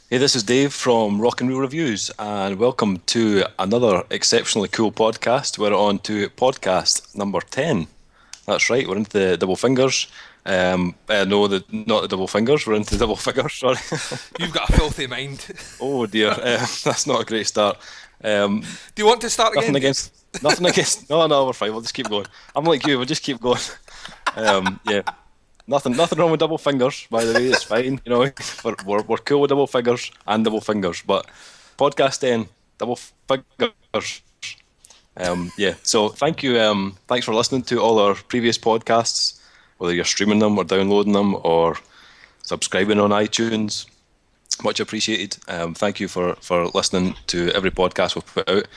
Hey, this is Dave from Rock and Roll Reviews, and welcome to another exceptionally cool podcast. We're on to podcast number 10. That's right, we're into the double fingers. No, not the double fingers, we're into the double figures, sorry. You've got a filthy mind. Oh dear, that's not a great start. Do you want to start Nothing again, Dave? against, no, we're fine, we'll just keep going. I'm like you, we'll just keep going. Yeah, nothing wrong with double fingers, by the way. It's fine, you know. We're cool with double fingers and double fingers, but podcast 10, double fingers. Yeah. So thank you. Thanks for listening to all our previous podcasts, whether you're streaming them or downloading them or subscribing on iTunes. Much appreciated. Thank you for listening to every podcast we've put out,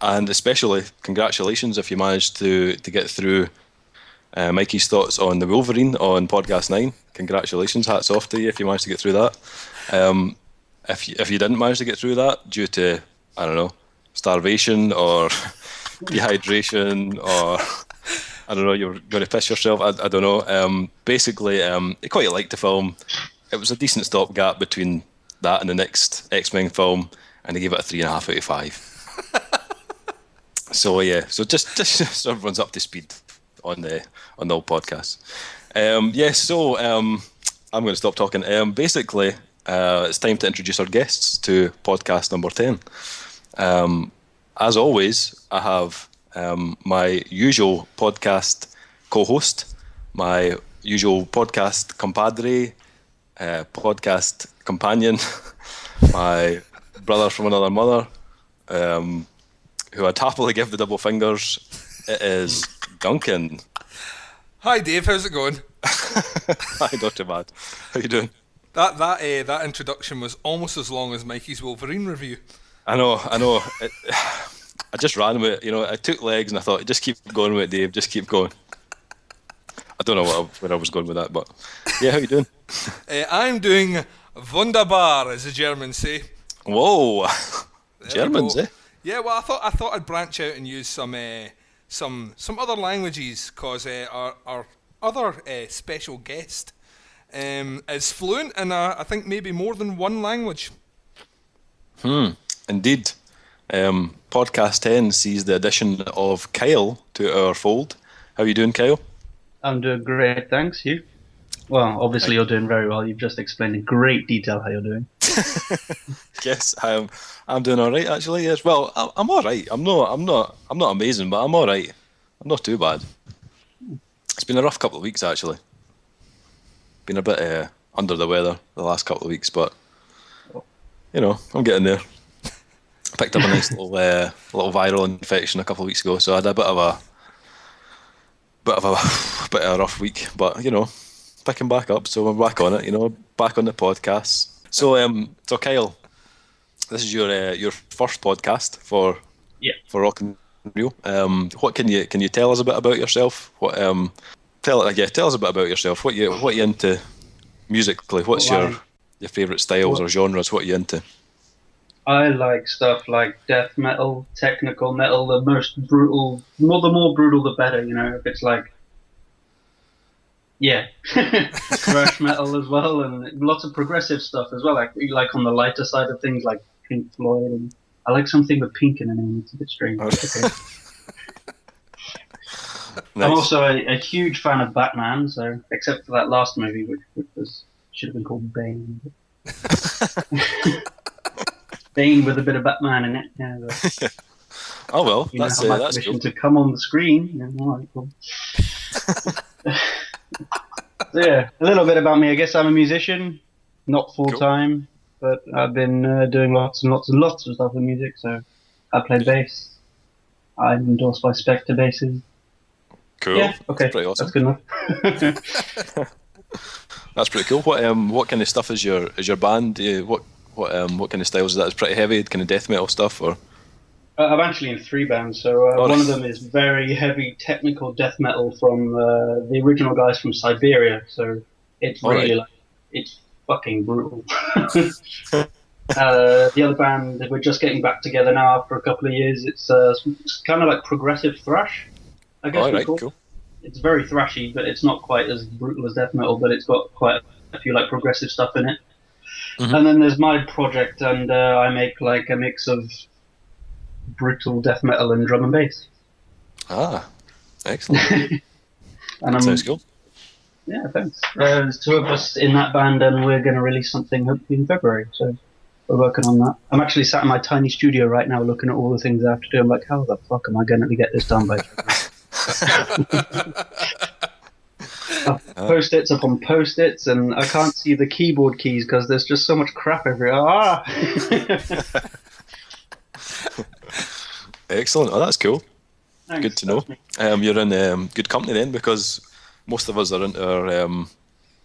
and especially congratulations if you managed to get through Mikey's thoughts on the Wolverine on podcast 9. Congratulations, hats off to you if you managed to get through that. If you didn't manage to get through that due to, I don't know, starvation or dehydration, or I don't know, you're going to piss yourself, I don't know. Basically, I quite liked the film. It was a decent stopgap between that and the next X-Men film, and I gave it a 3.5 out of 5. So yeah, so just so everyone's up to speed on the old podcast. I'm going to stop talking. Basically, it's time to introduce our guests to podcast number 10. As always, I have my usual podcast co-host, my usual podcast compadre, podcast companion, my brother from another mother, who I'd happily give the double fingers. It is Duncan. Hi, Dave. How's it going? Hi, not too bad. How you doing? That introduction was almost as long as Mikey's Wolverine review. I know. I just ran with it. You know, I took legs and I thought, just keep going with it, Dave. Just keep going. I don't know where I was going with that, but yeah, how you doing? I'm doing wunderbar, as the Germans say. Whoa, There we Germans, go. eh? Yeah, well, I thought I'd branch out and use some other languages, cause our other special guest is fluent in I think maybe more than one language. Indeed. Podcast 10 sees the addition of Kyle to our fold. How you doing, Kyle? I'm doing great, thanks. You? Well, obviously you're doing very well. You've just explained in great detail how you're doing. Yes, I'm doing all right actually. Yes, well, I'm all right. I'm not amazing, but I'm all right. I'm not too bad. It's been a rough couple of weeks actually. Been a bit under the weather the last couple of weeks, but you know, I'm getting there. Picked up a nice little viral infection a couple of weeks ago, so I had a bit of a rough week, but you know, picking back up, so we're back on it. You know, back on the podcast. So Kyle, this is your first podcast for Rock and Reel. What can you tell us a bit about yourself? Tell us a bit about yourself. What you into musically? What's your favourite styles or genres? What are you into? I like stuff like death metal, technical metal, the most brutal, the more brutal the better, you know, if it's like, yeah, thrash metal as well, and lots of progressive stuff as well, like on the lighter side of things, like Pink Floyd, and I like something with pink in the name, it's a bit strange. Okay. Nice. I'm also a huge fan of Batman, so, except for that last movie, which should have been called Bane. Bane with a bit of Batman in it. Yeah, Oh well, you know, that's permission cool. to come on the screen. Yeah, all right, cool. So yeah, a little bit about me. I guess I'm a musician, not full time, but I've been doing lots and lots of stuff with music. So I play bass. I'm endorsed by Spectre basses. Cool. Yeah, okay, That's pretty awesome. that's good enough. That's pretty cool. What kind of stuff is your band? What kind of styles is that? It's pretty heavy, kind of death metal stuff, or? I'm actually in 3 bands. So one of them is very heavy technical death metal from the original guys from Siberia. So it's really like, it's fucking brutal. The other band, we're just getting back together now after a couple of years. It's kind of like progressive thrash, I guess. Alright, cool. It's very thrashy, but it's not quite as brutal as death metal. But it's got quite a few like progressive stuff in it. And then there's my project, and I make like a mix of brutal death metal and drum and bass. Ah, excellent. And Sounds cool. Yeah, thanks. There's two of us in that band, and we're going to release something hopefully in February. So we're working on that. I'm actually sat in my tiny studio right now, looking at all the things I have to do. I'm like, how the fuck am I going to get this done by? Post-its upon post-its, and I can't see the keyboard keys because there's just so much crap everywhere. Excellent. Oh, that's cool. Thanks, Good to know. You're in good company then, because most of us are into our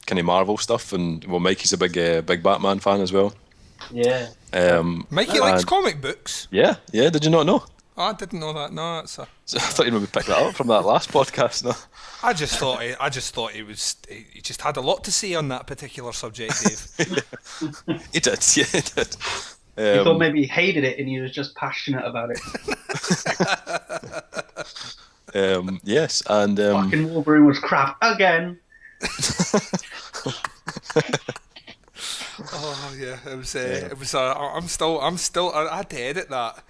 kind of Marvel stuff, and well, Mikey's a big Batman fan as well. Yeah. Mikey likes comic books. Yeah. Did you not know? Oh, I didn't know that. No, that's a... I thought you'd maybe pick that up from that last podcast. No. I just thought he just had a lot to say on that particular subject, Dave. He did. Yeah, he did. He thought maybe he hated it and he was just passionate about it. Yes, and fucking Wolverine was crap again. Oh yeah, it was. It was. I'm still. I had to edit that.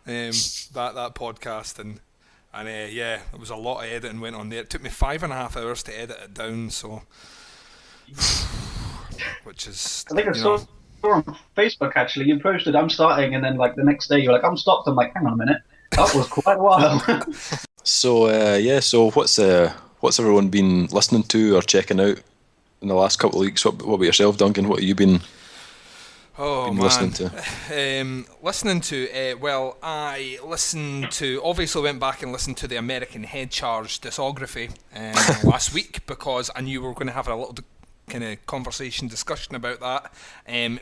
That podcast and yeah, there was a lot of editing went on there. It took me 5.5 hours to edit it down. So, which is. I think I saw on Facebook actually. You posted, "I'm starting," and then like the next day you're like, "I'm stopped." I'm like, "Hang on a minute, that was quite a while." So So what's everyone been listening to or checking out in the last couple of weeks? What about yourself, Duncan? What have you been? Listening to? Well, I listened to. Obviously, went back and listened to the American Head Charge discography last week because I knew we were going to have a little kind of discussion about that.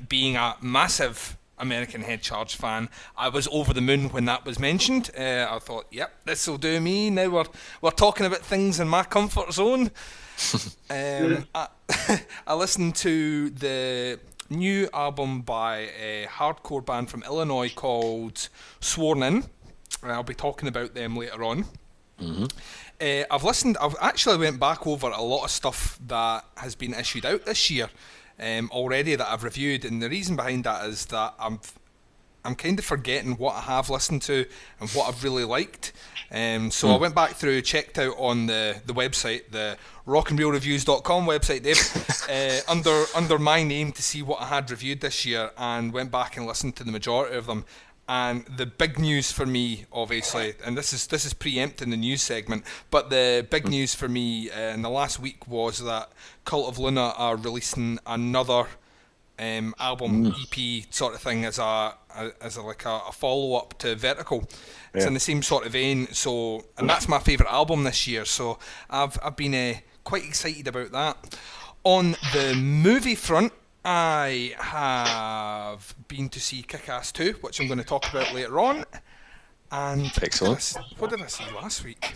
Being a massive American Head Charge fan, I was over the moon when that was mentioned. I thought, yep, this will do me. Now we're talking about things in my comfort zone. I listened to the new album by a hardcore band from Illinois called Sworn In. I'll be talking about them later on. I've actually went back over a lot of stuff that has been issued out this year already that I've reviewed, and the reason behind that is that I'm kind of forgetting what I have listened to and what I've really liked. So I went back through, checked out on the website, the rockandreelreviews.com website, Dave, under my name to see what I had reviewed this year, and went back and listened to the majority of them. And the big news for me, obviously, and this is preempting the news segment, but the big news for me in the last week was that Cult of Luna are releasing another album, EP sort of thing, as a follow up to Vertical. It's in the same sort of vein. So, and that's my favourite album this year. So I've been quite excited about that. On the movie front, I have been to see Kick-Ass 2, which I'm going to talk about later on. And excellent. What did I see last week?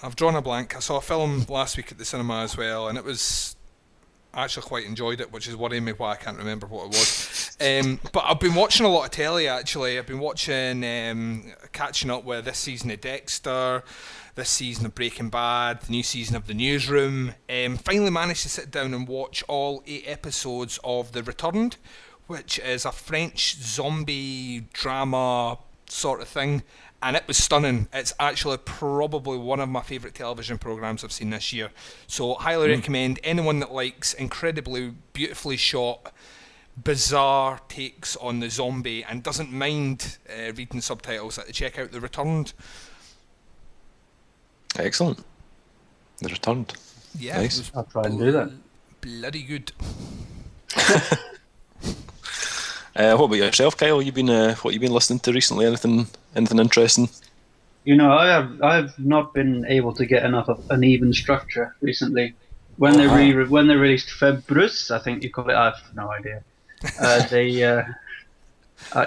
I've drawn a blank. I saw a film last week at the cinema as well, and it was... I actually quite enjoyed it, which is worrying me why I can't remember what it was. But I've been watching a lot of telly, actually. I've been watching, catching up with this season of Dexter, this season of Breaking Bad, the new season of The Newsroom. Finally managed to sit down and watch all 8 episodes of The Returned, which is a French zombie drama sort of thing. And it was stunning. It's actually probably one of my favourite television programmes I've seen this year. So highly recommend anyone that likes incredibly beautifully shot, bizarre takes on the zombie and doesn't mind reading subtitles, to check out The Returned. Excellent. The Returned. Yeah, nice. I'll try and do that. Bloody good. What about yourself, Kyle? What you been listening to recently? Anything interesting? You know, I've not been able to get enough of an even structure recently. When they released Februs, I think you call it. I have no idea.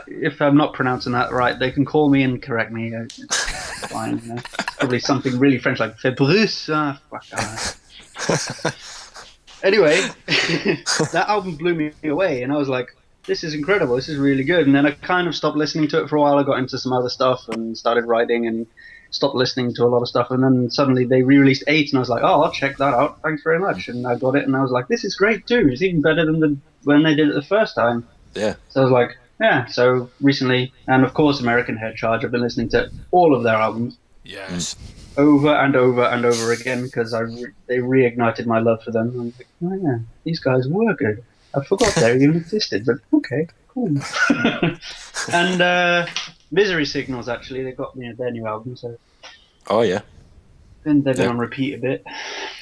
If I'm not pronouncing that right, they can call me and correct me. It's fine. You know? Probably something really French like Februs. Anyway, that album blew me away, and I was like, this is incredible, this is really good. And then I kind of stopped listening to it for a while. I got into some other stuff and started writing, and stopped listening to a lot of stuff, and then suddenly they re-released 8, and I was like, oh, I'll check that out. Thanks very much. And I got it, and I was like, this is great too. It's even better than when they did it the first time. Yeah. So I was like, yeah. So recently, and of course, American Head Charge. I've been listening to all of their albums. Yes. Over and over and over again because they reignited my love for them. I was like, oh yeah, these guys were good. I forgot they even existed, but okay, cool. And Misery Signals, actually, they got me their new album, so. Oh yeah. Then they've been on repeat a bit.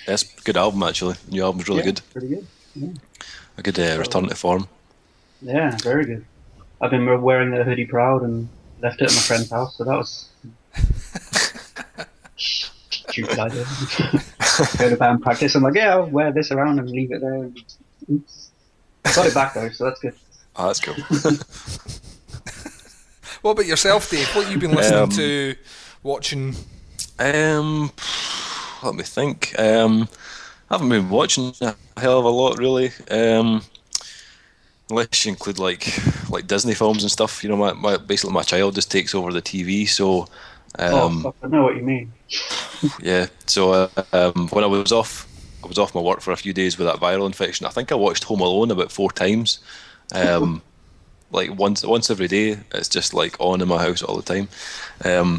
That's a good album, actually. New album's really good. Pretty good. Yeah. A good return to form. Yeah, very good. I've been wearing their hoodie proud and left it at my friend's house, so that was stupid idea. Go to band practice. I'm like, yeah, I'll wear this around and leave it there. Oops. Got it back though, so that's good. Oh, that's cool. What about yourself, Dave? What have you been listening to, watching? Let me think. I haven't been watching a hell of a lot, really. Unless you include like Disney films and stuff. You know, basically my child just takes over the TV. So, fuck, I know what you mean. Yeah. So when I was off my work for a few days with that viral infection. I think I watched Home Alone about 4 times. Like once every day. It's just like on in my house all the time.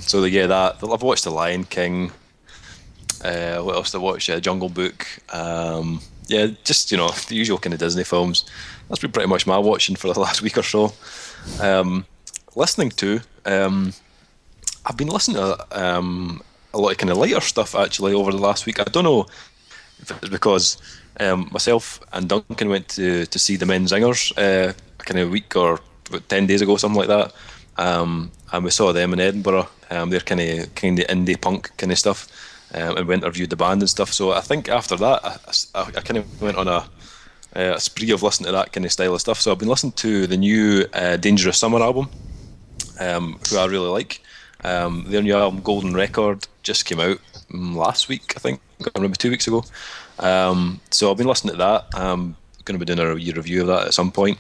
So that I've watched The Lion King. What else did I watch? Jungle Book. Just the usual kind of Disney films. That's been pretty much my watching for the last week or so. Listening to, I've been listening to a lot of kind of lighter stuff actually over the last week. I don't know if it was because myself and Duncan went to see the Menzingers a kind of week or 10 days ago, something like that. And we saw them in Edinburgh. They're kind of indie punk kind of stuff. And we interviewed the band and stuff. So I think after that, I kind of went on a spree of listening to that kind of style of stuff. So I've been listening to the new Dangerous Summer album, who I really like. Their new album, Golden Record, just came out last week, I think, or maybe 2 weeks ago. So I've been listening to that. I'm going to be doing a review of that at some point.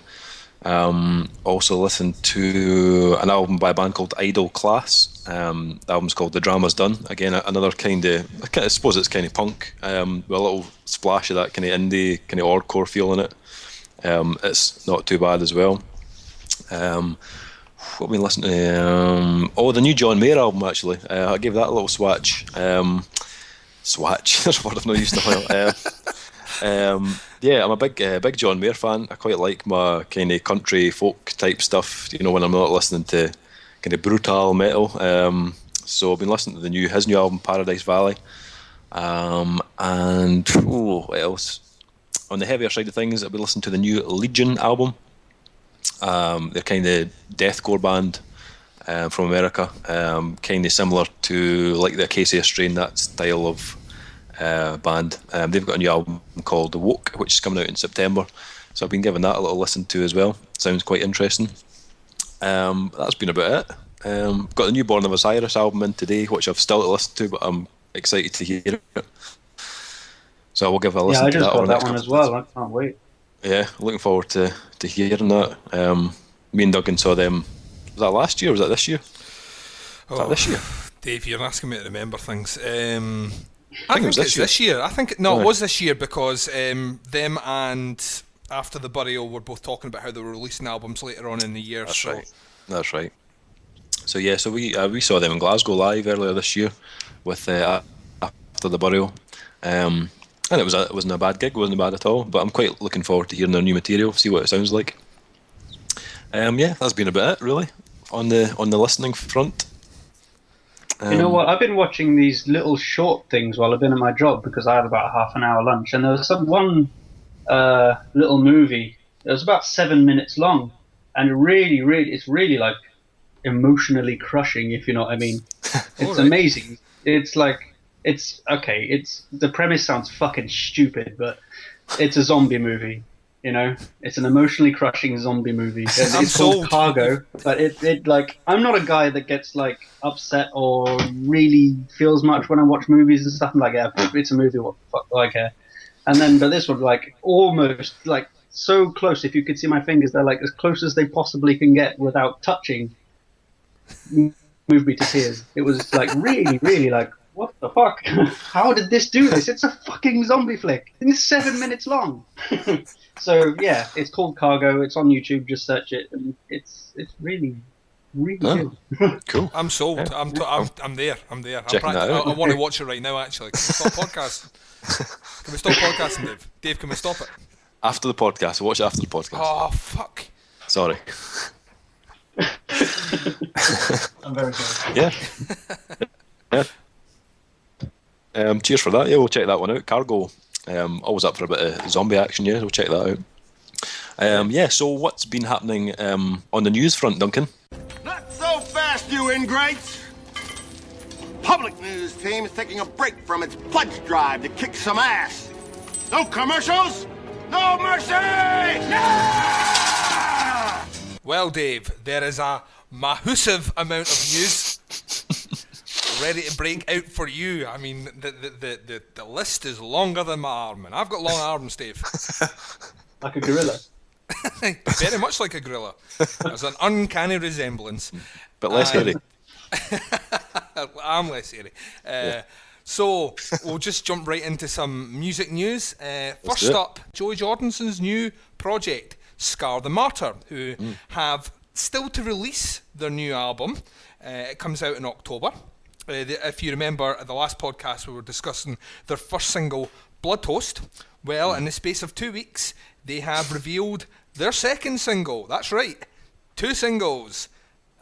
Also listened to an album by a band called Idle Class. The album's called The Drama's Done. Again, another kind of, I suppose it's kind of punk, with a little splash of that kind of indie, kind of hardcore feel in it. It's not too bad as well. What have we listened to? The new John Mayer album, actually. I gave that a little swatch. Swatch, that's a word I've not used in a while. I'm a big John Mayer fan. I quite like my kind of country folk type stuff, when I'm not listening to kind of brutal metal. So I've been listening to his new album, Paradise Valley. And what else? On the heavier side of things, I've been listening to the new Legion album. They're kind of deathcore band from America, kind of similar to like the Acacia Strain, that style of band. They've got a new album called Woke, which is coming out in September, so I've been giving that a little listen to as well. Sounds quite interesting. That's been about it. Got the new Born of Osiris album in today, which I've still to listen to, but I'm excited to hear it, so I will give a listen to that. Yeah, I just got that one as well. I can't wait. Yeah, looking forward to hearing that. Me and Duncan saw them. Was that last year or was that this year? Was that this year? Dave, you're asking me to remember things. I think it was this year. I think it was this year because them and After the Burial were both talking about how they were releasing albums later on in the year. That's right. So we saw them in Glasgow live earlier this year with After the Burial. And it wasn't a bad gig, wasn't bad at all. But I'm quite looking forward to hearing their new material, see what it sounds like. That's been about it really on the listening front. You know what? I've been watching these little short things while I've been at my job because I had about a half an hour lunch, and there was one little movie. It was about 7 minutes long, and it's really like emotionally crushing, if you know what I mean. It's amazing. It's like. It's okay. The premise sounds fucking stupid, but it's a zombie movie. It's an emotionally crushing zombie movie. It's called Cargo, but it like I'm not a guy that gets like upset or really feels much when I watch movies and stuff. I'm like, yeah, it's a movie. What the fuck do I care? But this one like almost like so close. If you could see my fingers, they're like as close as they possibly can get without touching. moved me to tears. It was like really, really like, what the fuck? How did this do this? It's a fucking zombie flick. And it's 7 minutes long. So yeah, it's called Cargo. It's on YouTube. Just search it, and it's really, really good. Cool. I'm sold. Yeah. I'm there. Checking that out. I want to watch it right now. Actually, can we stop podcasting? Can we stop podcasting, Dave? Dave, can we stop it? After the podcast. Watch it after the podcast. Oh fuck. Sorry. I'm very sorry. Yeah. Yeah. Cheers for that. Yeah, we'll check that one out. Cargo. Always up for a bit of zombie action. Yeah, we'll check that out. Yeah. So what's been happening on the news front, Duncan? Not so fast, you ingrates! Public news team is taking a break from its pledge drive to kick some ass. No commercials, no mercy! No! Well, Dave, there is a massive amount of news ready to break out for you. I mean, the list is longer than my arm, and I've got long arms, Dave. Like a gorilla. Very much like a gorilla. There's an uncanny resemblance. But less hairy. I'm less hairy. So we'll just jump right into some music news. First up, Joey Jordison's new project, Scar the Martyr, who have still to release their new album. It comes out in October. If you remember, at the last podcast we were discussing their first single, Blood Toast. Well, in the space of 2 weeks, they have revealed their second single. That's right, 2 singles.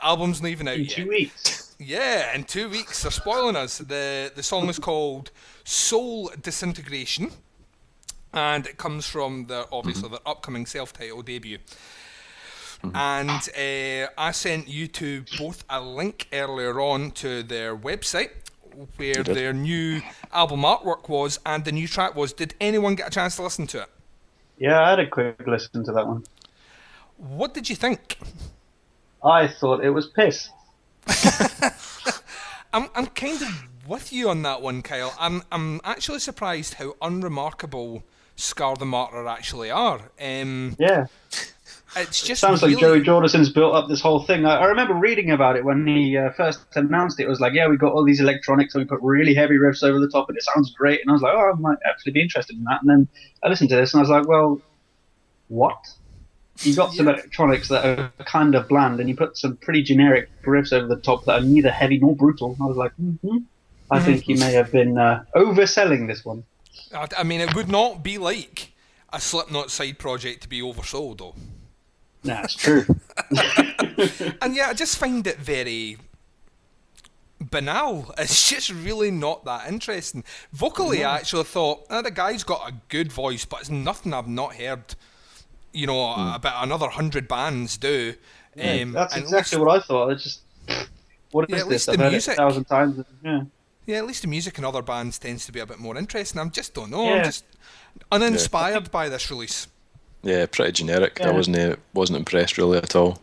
Album's not even out yet. In 2 weeks. Yeah, in 2 weeks. They're spoiling us. The song is called Soul Disintegration, and it comes from their upcoming self-titled debut. And I sent you two both a link earlier on to their website where their new album artwork was and the new track was. Did anyone get a chance to listen to it? Yeah, I had a quick listen to that one. What did you think? I thought it was piss. I'm kind of with you on that one, Kyle. I'm actually surprised how unremarkable Scar the Martyr actually are. Yeah. It's just sounds really... like Joey Jordison's built up this whole thing. I remember reading about it when he first announced it. It was like, yeah, we got all these electronics and we put really heavy riffs over the top and it sounds great. And I was like, oh, I might actually be interested in that. And then I listened to this and I was like, well, what? You got some electronics that are kind of bland and you put some pretty generic riffs over the top that are neither heavy nor brutal. I was like, I think you may have been overselling this one. I mean, it would not be like a Slipknot side project to be oversold, though. Nah, it's true. And yeah, I just find it very banal. It's just really not that interesting. Vocally, I actually thought, the guy's got a good voice, but it's nothing I've not heard, about another 100 bands do. That's exactly what I thought. It's just, what is this? I've heard it 1,000 times. Yeah, at least the music in other bands tends to be a bit more interesting. I just don't know. Yeah. I'm just uninspired by this release. Yeah, pretty generic. I wasn't impressed really at all.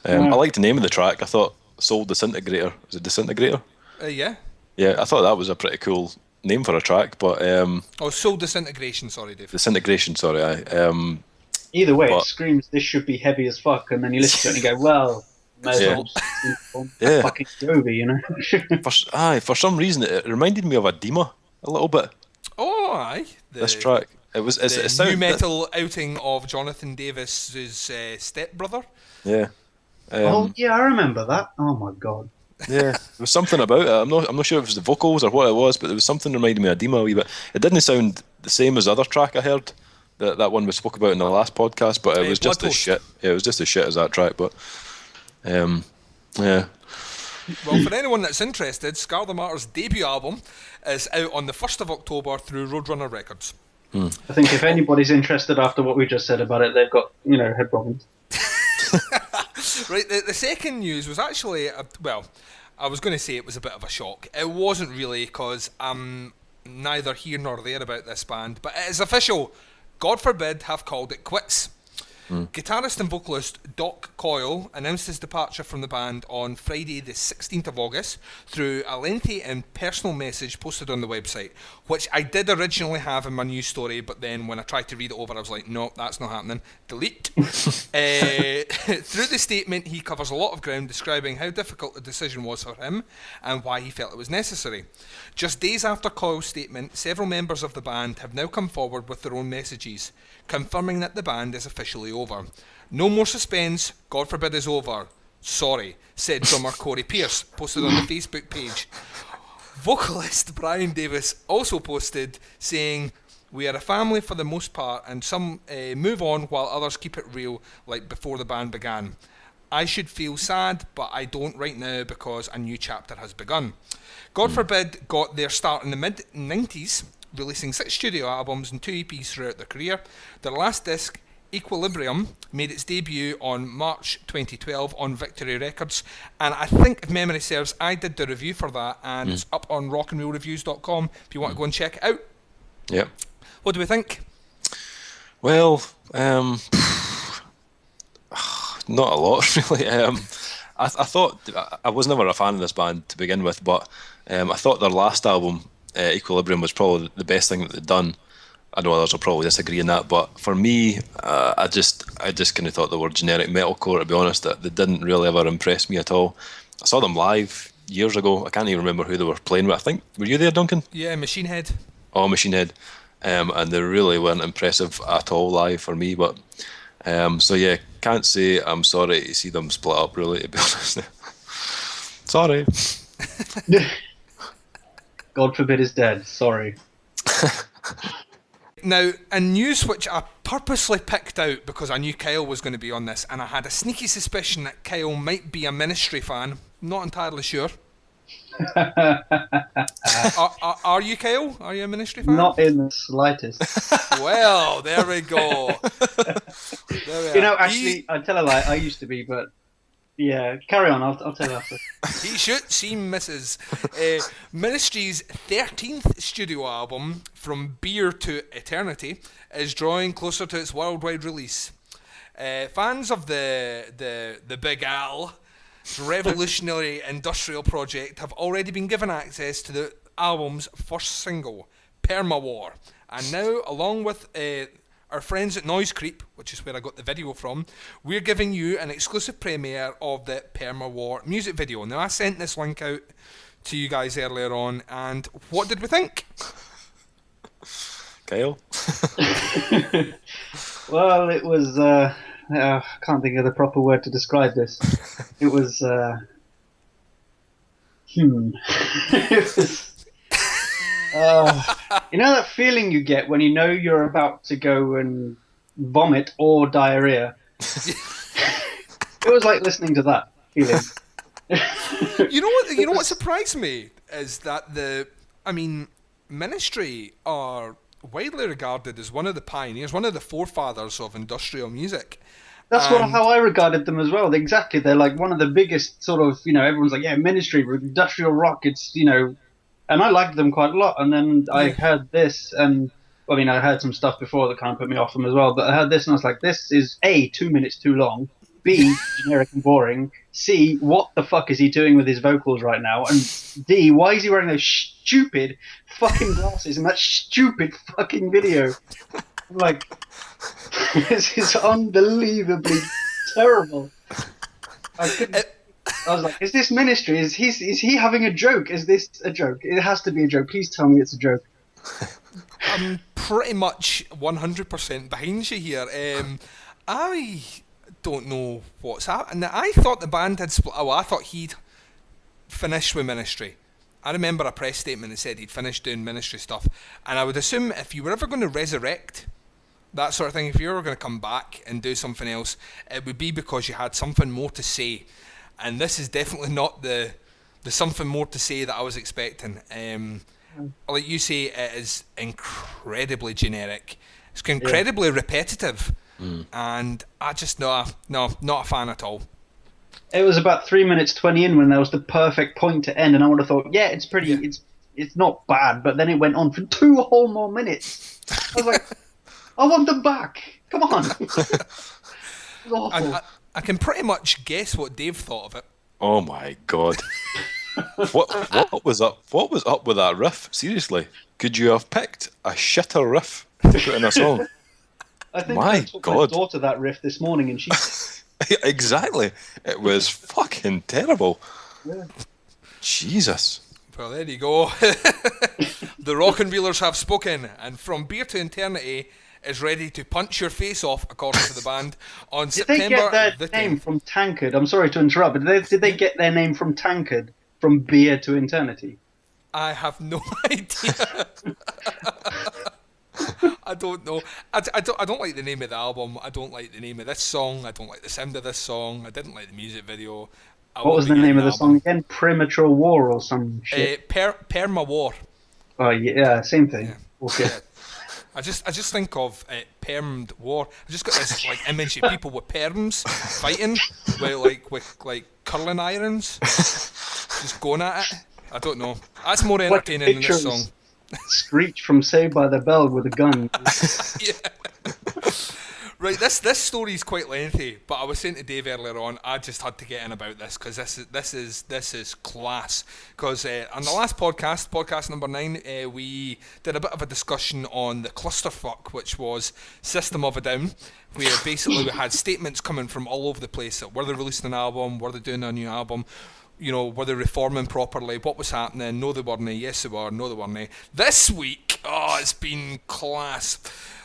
I liked the name of the track. I thought Soul Disintegrator. Was it Disintegrator? Yeah. Yeah, I thought that was a pretty cool name for a track, but Soul Disintegration, sorry, Dave. Disintegration, sorry. Either way, it screams this should be heavy as fuck, and then you listen to it and you go, well, fucking Jovi, For some reason it reminded me of a Dima a little bit. Oh, aye. This track. It's new metal outing of Jonathan Davis's stepbrother. Yeah. I remember that. Oh my god. Yeah, there was something about it. I'm not sure if it was the vocals or what it was, but there was something that reminded me of Dima a wee bit. It didn't sound the same as the other track I heard. That one we spoke about in the last podcast, but it was just as shit. Yeah, it was just as shit as that track. But yeah. Well, for anyone that's interested, Scar the Martyr's debut album is out on the 1st of October through Roadrunner Records. I think if anybody's interested after what we just said about it, they've got, head problems. Right, the second news was actually, I was going to say it was a bit of a shock. It wasn't really, because I'm neither here nor there about this band, but it is official. God forbid have called it quits. Guitarist and vocalist Doc Coyle announced his departure from the band on Friday the 16th of August through a lengthy and personal message posted on the website, which I did originally have in my news story, but then when I tried to read it over I was like, no, that's not happening. Delete. Through the statement he covers a lot of ground describing how difficult the decision was for him and why he felt it was necessary. Just days after Coyle's statement, several members of the band have now come forward with their own messages, confirming that the band is officially over. No more suspense, God forbid is over. Sorry, said drummer Corey Pearce, posted on the Facebook page. Vocalist Brian Davis also posted saying, we are a family for the most part and some move on while others keep it real like before the band began. I should feel sad, but I don't right now because a new chapter has begun. God forbid got their start in the mid-90s, releasing 6 studio albums and 2 EPs throughout their career. Their last disc, Equilibrium, made its debut on March 2012 on Victory Records, and I think, if memory serves, I did the review for that, and it's up on rockandrollreviews.com if you want to go and check it out. Yeah. What do we think? Well, not a lot, really. I thought, I was never a fan of this band to begin with, but I thought their last album, Equilibrium, was probably the best thing that they'd done. I know others will probably disagree in that, but for me, I just kind of thought they were generic metalcore, to be honest. They didn't really ever impress me at all. I saw them live years ago. I can't even remember who they were playing with. I think, were you there, Duncan? Yeah, Machine Head. Oh, Machine Head. And they really weren't impressive at all live for me, but so yeah, can't say I'm sorry to see them split up, really, to be honest. Sorry. God forbid is dead. Sorry. Now, a news which I purposely picked out because I knew Kyle was going to be on this, and I had a sneaky suspicion that Kyle might be a Ministry fan. Not entirely sure. Are you, Kyle? Are you a Ministry fan? Not in the slightest. Well, there we go. You know, actually, I tell a lie. I used to be, but yeah, carry on. I'll tell you after. He shoots, he misses. Ministry's 13th studio album, From Beer to Eternity, is drawing closer to its worldwide release. Fans of the Big Al revolutionary industrial project have already been given access to the album's first single, Perma-War, and now, along with our friends at Noise Creep, which is where I got the video from, we're giving you an exclusive premiere of the Perma-War music video. Now, I sent this link out to you guys earlier on, and what did we think? Kyle? Well, it was... I can't think of the proper word to describe this. It was... It was you know that feeling you get when you know you're about to go and vomit or diarrhea? It was like listening to that feeling. You know what surprised me is that Ministry are widely regarded as one of the pioneers, one of the forefathers of industrial music. That's how I regarded them as well. Exactly, they're like one of the biggest sort of, everyone's like, yeah, Ministry, industrial rock. It's and I liked them quite a lot. And then I heard this, and I heard some stuff before that kind of put me off them as well. But I heard this, and I was like, this is A, 2 minutes too long. B, generic and boring. C, what the fuck is he doing with his vocals right now? And D, why is he wearing those stupid fucking glasses in that stupid fucking video? I'm like, this is unbelievably terrible. I was like, is this Ministry? Is he having a joke? Is this a joke? It has to be a joke. Please tell me it's a joke. I'm pretty much 100% behind you here. I don't know what's happened. I thought the band had split. I thought he'd finished with Ministry. I remember a press statement that said he'd finished doing Ministry stuff, and I would assume if you were ever going to resurrect that sort of thing, if you were going to come back and do something else, it would be because you had something more to say, and this is definitely not the something more to say that I was expecting. Like you say, it is incredibly generic. It's incredibly repetitive. And I just not a fan at all. It was about 3 minutes 20 in when that was the perfect point to end, and I would have thought, yeah, it's pretty, it's not bad, but then it went on for 2 whole more minutes. I was like, I want them back. Come on. awful. I can pretty much guess what Dave thought of it. Oh my god. What was up? What was up with that riff? Seriously, could you have picked a shitter riff to put in a song? I think My I taught my God. daughter that riff this morning, and she. Exactly. It was fucking terrible. Yeah. Jesus. Well, there you go. The Rock and Reelers have spoken, and From Beer to Eternity is ready to punch your face off, according to the band, on Did they September get the their name 10th. from Tankard? I'm sorry to interrupt, but did they get their name from Tankard, from Beer to Eternity? I have no idea. I don't know. I don't like the name of the album. I don't like the name of this song. I don't like the sound of this song. I didn't like the music video. What was the name of the song again? Premature War or some shit? Perma War. Oh yeah, same thing. Yeah. Okay. I just think of permed war. I just got this like image of people with perms fighting with curling irons, just going at it. I don't know. That's more entertaining than this song. Screech from Saved by the Bell with a gun. Yeah. Right, this story is quite lengthy, but I was saying to Dave earlier on, I just had to get in about this because this is class. Because on the last podcast number 9, we did a bit of a discussion on the clusterfuck, which was System of a Down, where basically we had statements coming from all over the place. Were they releasing an album? Were they doing a new album? You know, were they reforming properly? What was happening? No, they weren't. Yes, they were. No, they weren't. This week, it's been class.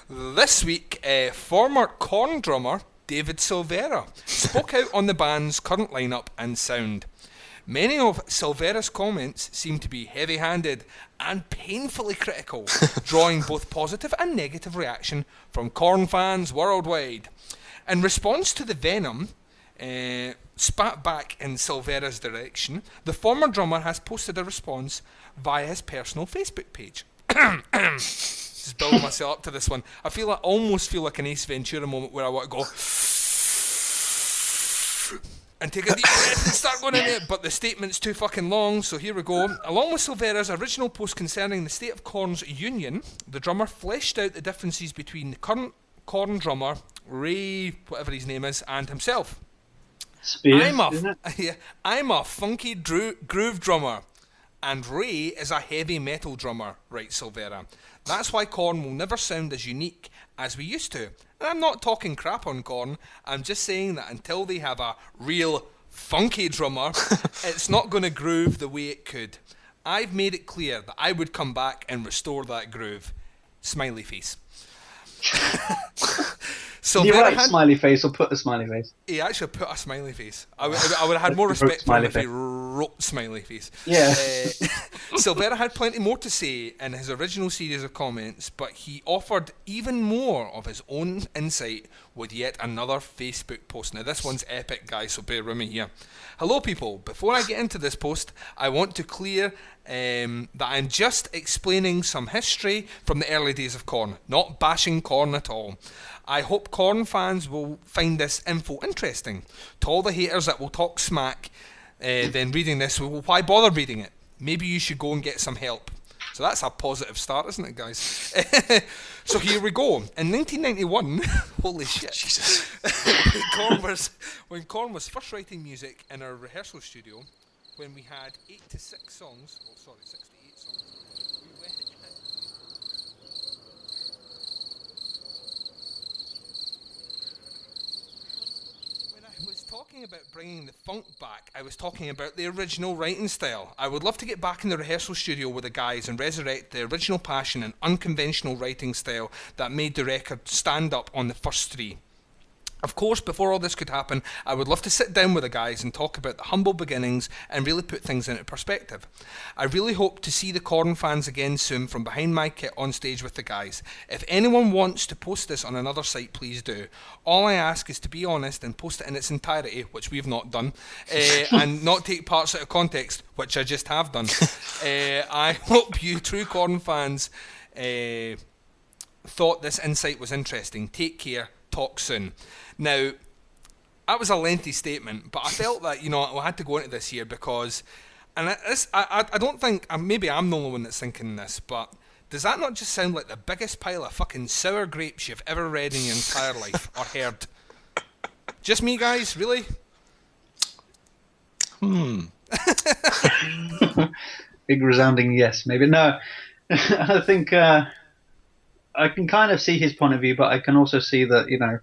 This week, former Korn drummer David Silvera spoke out on the band's current lineup and sound. Many of Silvera's comments seem to be heavy-handed and painfully critical, drawing both positive and negative reaction from Korn fans worldwide. In response to the venom spat back in Silvera's direction, the former drummer has posted a response via his personal Facebook page. Just building myself up to this one. I almost feel like an Ace Ventura moment where I want to go and take a deep breath and start going in it, but the statement's too fucking long, so here we go. Along with Silvera's original post concerning the state of Korn's union, the drummer fleshed out the differences between the current Korn drummer, Ray, whatever his name is, and himself. Spears, I'm a funky groove drummer, and Ray is a heavy metal drummer, writes Silvera. That's why Korn will never sound as unique as we used to. And I'm not talking crap on Korn, I'm just saying that until they have a real funky drummer, it's not going to groove the way it could. I've made it clear that I would come back and restore that groove. Smiley face. Did you write smiley face or put a smiley face? He actually put a smiley face. I would have had more respect for him if he wrote smiley face. Yeah. Silvera had plenty more to say in his original series of comments, but he offered even more of his own insight with yet another Facebook post. Now this one's epic, guys, so bear with me here. Hello people, before I get into this post, I want to clear that I'm just explaining some history from the early days of Korn, not bashing Korn at all. I hope Korn fans will find this info interesting. To all the haters that will talk smack, then reading this, well, why bother reading it? Maybe you should go and get some help. So that's a positive start, isn't it, guys? So here we go. In 1991, holy shit, Jesus. when Korn was first writing music in our rehearsal studio, when we had 68 songs, we went... When I was talking about bringing the funk back, I was talking about the original writing style. I would love to get back in the rehearsal studio with the guys and resurrect the original passion and unconventional writing style that made the record stand up on the first 3. Of course, before all this could happen, I would love to sit down with the guys and talk about the humble beginnings and really put things into perspective. I really hope to see the Korn fans again soon from behind my kit on stage with the guys. If anyone wants to post this on another site, please do. All I ask is to be honest and post it in its entirety, which we've not done, and not take parts out of context, which I just have done. I hope you true Korn fans thought this insight was interesting. Take care. Talk soon. Now, that was a lengthy statement, but I felt that, I had to go into this here because, and I don't think, maybe I'm the only one that's thinking this, but does that not just sound like the biggest pile of fucking sour grapes you've ever read in your entire life or heard? Just me, guys? Really? Big resounding yes, maybe. No, I think I can kind of see his point of view, but I can also see that,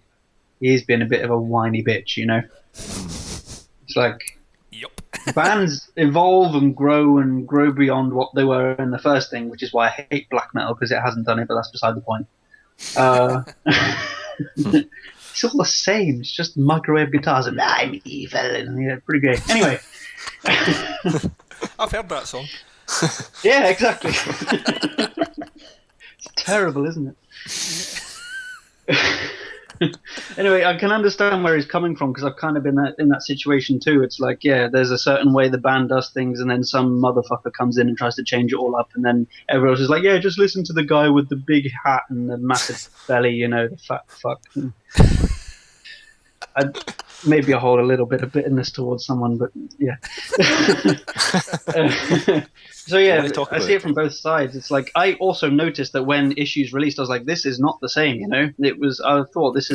he's been a bit of a whiny bitch, It's like Yup. bands evolve and grow beyond what they were in the first thing, which is why I hate black metal, because it hasn't done it, but that's beside the point. It's all the same. It's just microwave guitars and I'm evil, and pretty great. Anyway. I've heard that song. Yeah, exactly. It's terrible, isn't it? Anyway, I can understand where he's coming from, because I've kind of been in that situation too. It's like, there's a certain way the band does things, and then some motherfucker comes in and tries to change it all up, and then everyone else is like, just listen to the guy with the big hat and the massive belly, the fat fuck. Maybe I hold a little bit of bitterness towards someone, but yeah. So I see it from both sides. It's like, I also noticed that when Issues released, I was like, this is not the same, I thought it's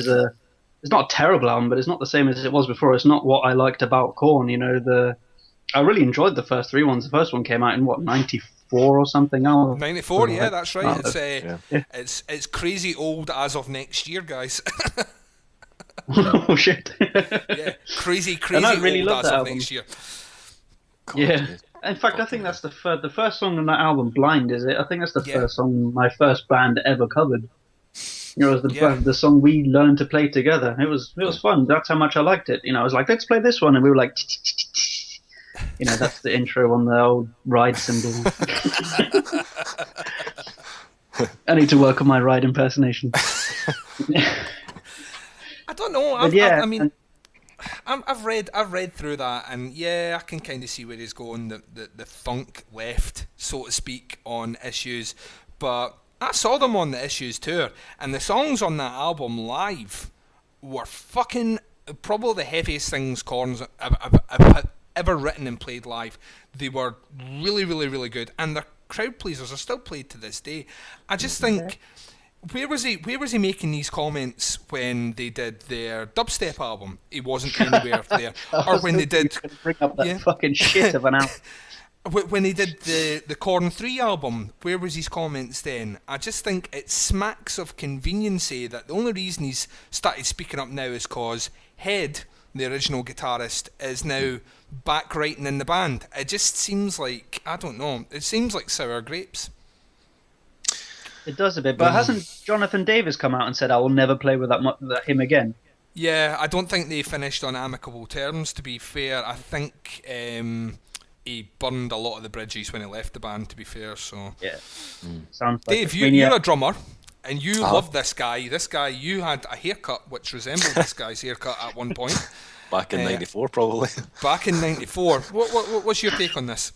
not a terrible album, but it's not the same as it was before. It's not what I liked about Korn, I really enjoyed the first three ones. The first one came out in 94 or something? 94, yeah, that's right. It's crazy old as of next year, guys. Oh shit! Yeah, crazy and I really old love as that of album. next year. Yeah, in fact, I think that's the first song on that album. Blind, is it? I think that's the first song my first band ever covered. It was the song we learned to play together. It was fun. That's how much I liked it. I was like, let's play this one, and we were like, that's the intro on the old ride cymbal. I need to work on my ride impersonation. I don't know. I've read through that, and I can kind of see where he's going. The funk left, so to speak, on Issues, but I saw them on the Issues tour, and the songs on that album live were fucking probably the heaviest things Korn's have ever written and played live. They were really, really, really good, and their crowd pleasers are still played to this day. I just think. Where was he making these comments when they did their dubstep album? He wasn't anywhere there. Or when they did bring up that fucking shit of an album. When they did the Korn 3 album, where was his comments then? I just think it smacks of conveniency that the only reason he's started speaking up now is cause Head, the original guitarist, is now back writing in the band. It just seems like, I don't know, it seems like sour grapes. It does a bit, but hasn't Jonathan Davis come out and said, I will never play with him again? Yeah, I don't think they finished on amicable terms, to be fair. I think he burned a lot of the bridges when he left the band, to be fair. So yeah. Sounds like Dave, you're a drummer, and you love this guy. This guy, you had a haircut which resembled this guy's haircut at one point. Back in 94, probably. Back in 94. What's your take on this?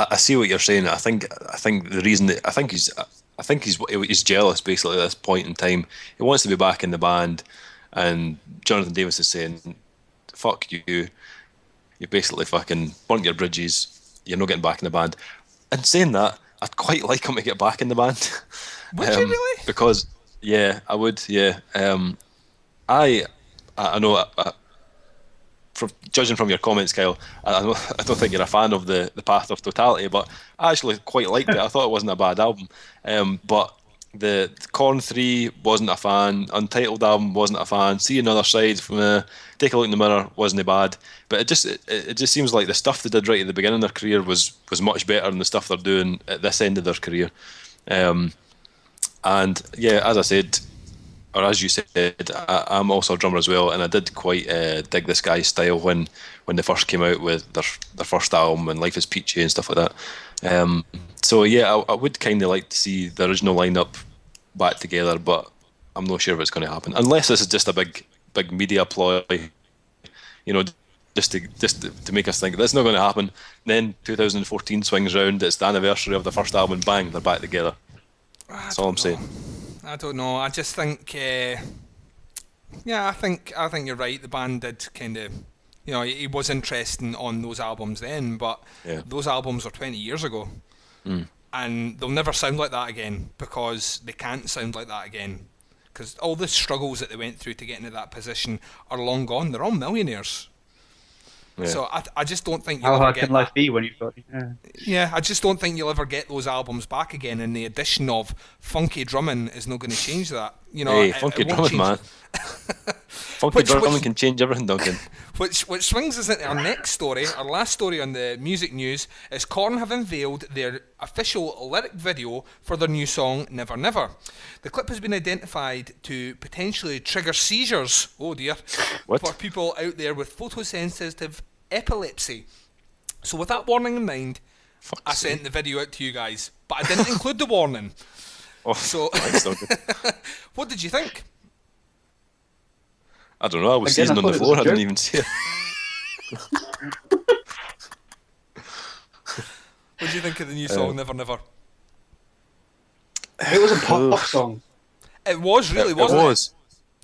I see what you're saying. I think the reason that I think he's jealous basically at this point in time. He wants to be back in the band, and Jonathan Davis is saying, "Fuck you! You basically fucking burnt your bridges. You're not getting back in the band." And saying that, I'd quite like him to get back in the band. Would you really? Because I would. Yeah, I know. Judging from your comments, Kyle, I don't think you're a fan of the Path of Totality, but I actually quite liked it. I thought it wasn't a bad album. But the Korn 3 wasn't a fan. Untitled album wasn't a fan. See Another Side from Take a Look in the Mirror wasn't bad. But it just seems like the stuff they did right at the beginning of their career was much better than the stuff they're doing at this end of their career. And as I said, or as you said, I'm also a drummer as well, and I did quite dig this guy's style when they first came out with their first album and Life is Peachy and stuff like that. I would kind of like to see the original lineup back together, but I'm not sure if it's going to happen unless this is just a big media ploy, just to make us think that's not going to happen. Then 2014 swings round, it's the anniversary of the first album, bang, they're back together. That's all I'm saying. I don't know. I just think, I think you're right. The band did kind of, he was interesting on those albums then, but those albums are 20 years ago, and they'll never sound like that again because they can't sound like that again. because all the struggles that they went through to get into that position are long gone. They're all millionaires. Yeah. So I just don't think you'll How ever hard get can life that. be when you've got? Yeah. Yeah, I just don't think you'll ever get those albums back again, and the addition of funky drumming is not going to change that. You know, Hey, it funky won't drumming, change. man. Funky drumming can change everything, Duncan. Which swings us into our next story. Our last story on the music news is Korn have unveiled their official lyric video for their new song Never Never. The clip has been identified to potentially trigger seizures, oh dear, What? for people out there with photosensitive epilepsy. So with that warning in mind, I sent the video out to you guys, but I didn't include the warning. Oh, So, thanks, Duncan. what did you think? I don't know. I was Again, seizing I on the thought it was floor. a I didn't joke. even see it. What do you think of the new song Never Never? It was a pop song. It was really, It wasn't it? was.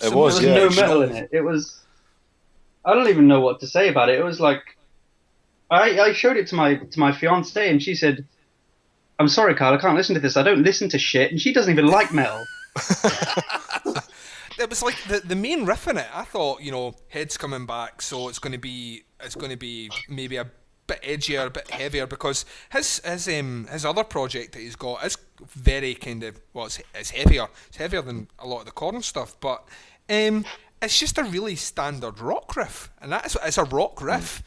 It Some- was. There was Yeah. no metal in it. It was. I don't even know what to say about it. It was like, I showed it to my fiance and she said, "I'm sorry, Carl, I can't listen to this. I don't listen to shit." And she doesn't even like metal. It was like the main riff in it. I thought, Head's coming back, so it's going to be maybe a bit edgier, a bit heavier, because his other project that he's got is very kind of, well, it's heavier. It's heavier than a lot of the Korn stuff, but it's just a really standard rock riff, and it's a rock riff.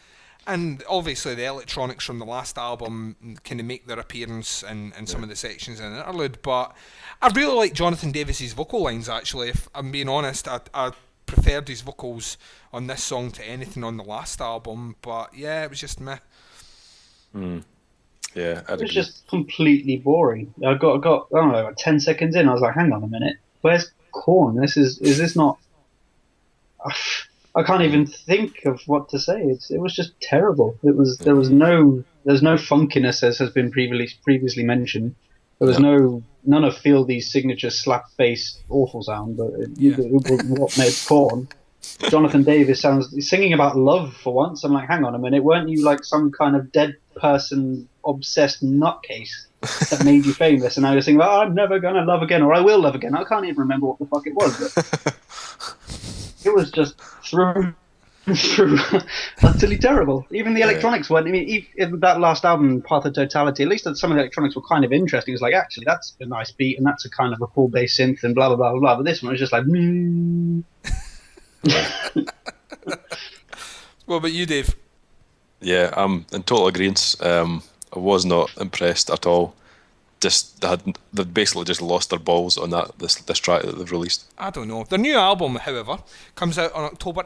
And obviously the electronics from the last album kind of make their appearance in some of the sections in the interlude, but I really like Jonathan Davis's vocal lines, actually. If I'm being honest, I preferred his vocals on this song to anything on the last album, but yeah, it was just meh. Yeah, I'd It was agree. just completely boring. I got I don't know, like 10 seconds in, I was like, hang on a minute, where's Korn? Is this not? I can't even think of what to say. It was just terrible. There's no funkiness, as has been previously mentioned. There was none of Feel These signature slap bass awful sound, but it was what made Korn. Jonathan Davis he's singing about love for once. I'm like, hang on a minute, weren't you like some kind of dead person obsessed nutcase that made you famous? And now you're singing about, I'm never gonna love again, or I will love again. I can't even remember what the fuck it was. But it was just through utterly terrible. Even the electronics weren't. I mean, even that last album, Path of Totality, at least some of the electronics were kind of interesting. It was like, actually, that's a nice beat, and that's a kind of a cool bass synth, and blah blah blah blah. But this one was just like, What about you, Dave? Yeah, I'm in total agreement. I was not impressed at all. They've basically just lost their balls on this track that they've released. I don't know. Their new album, however, comes out on October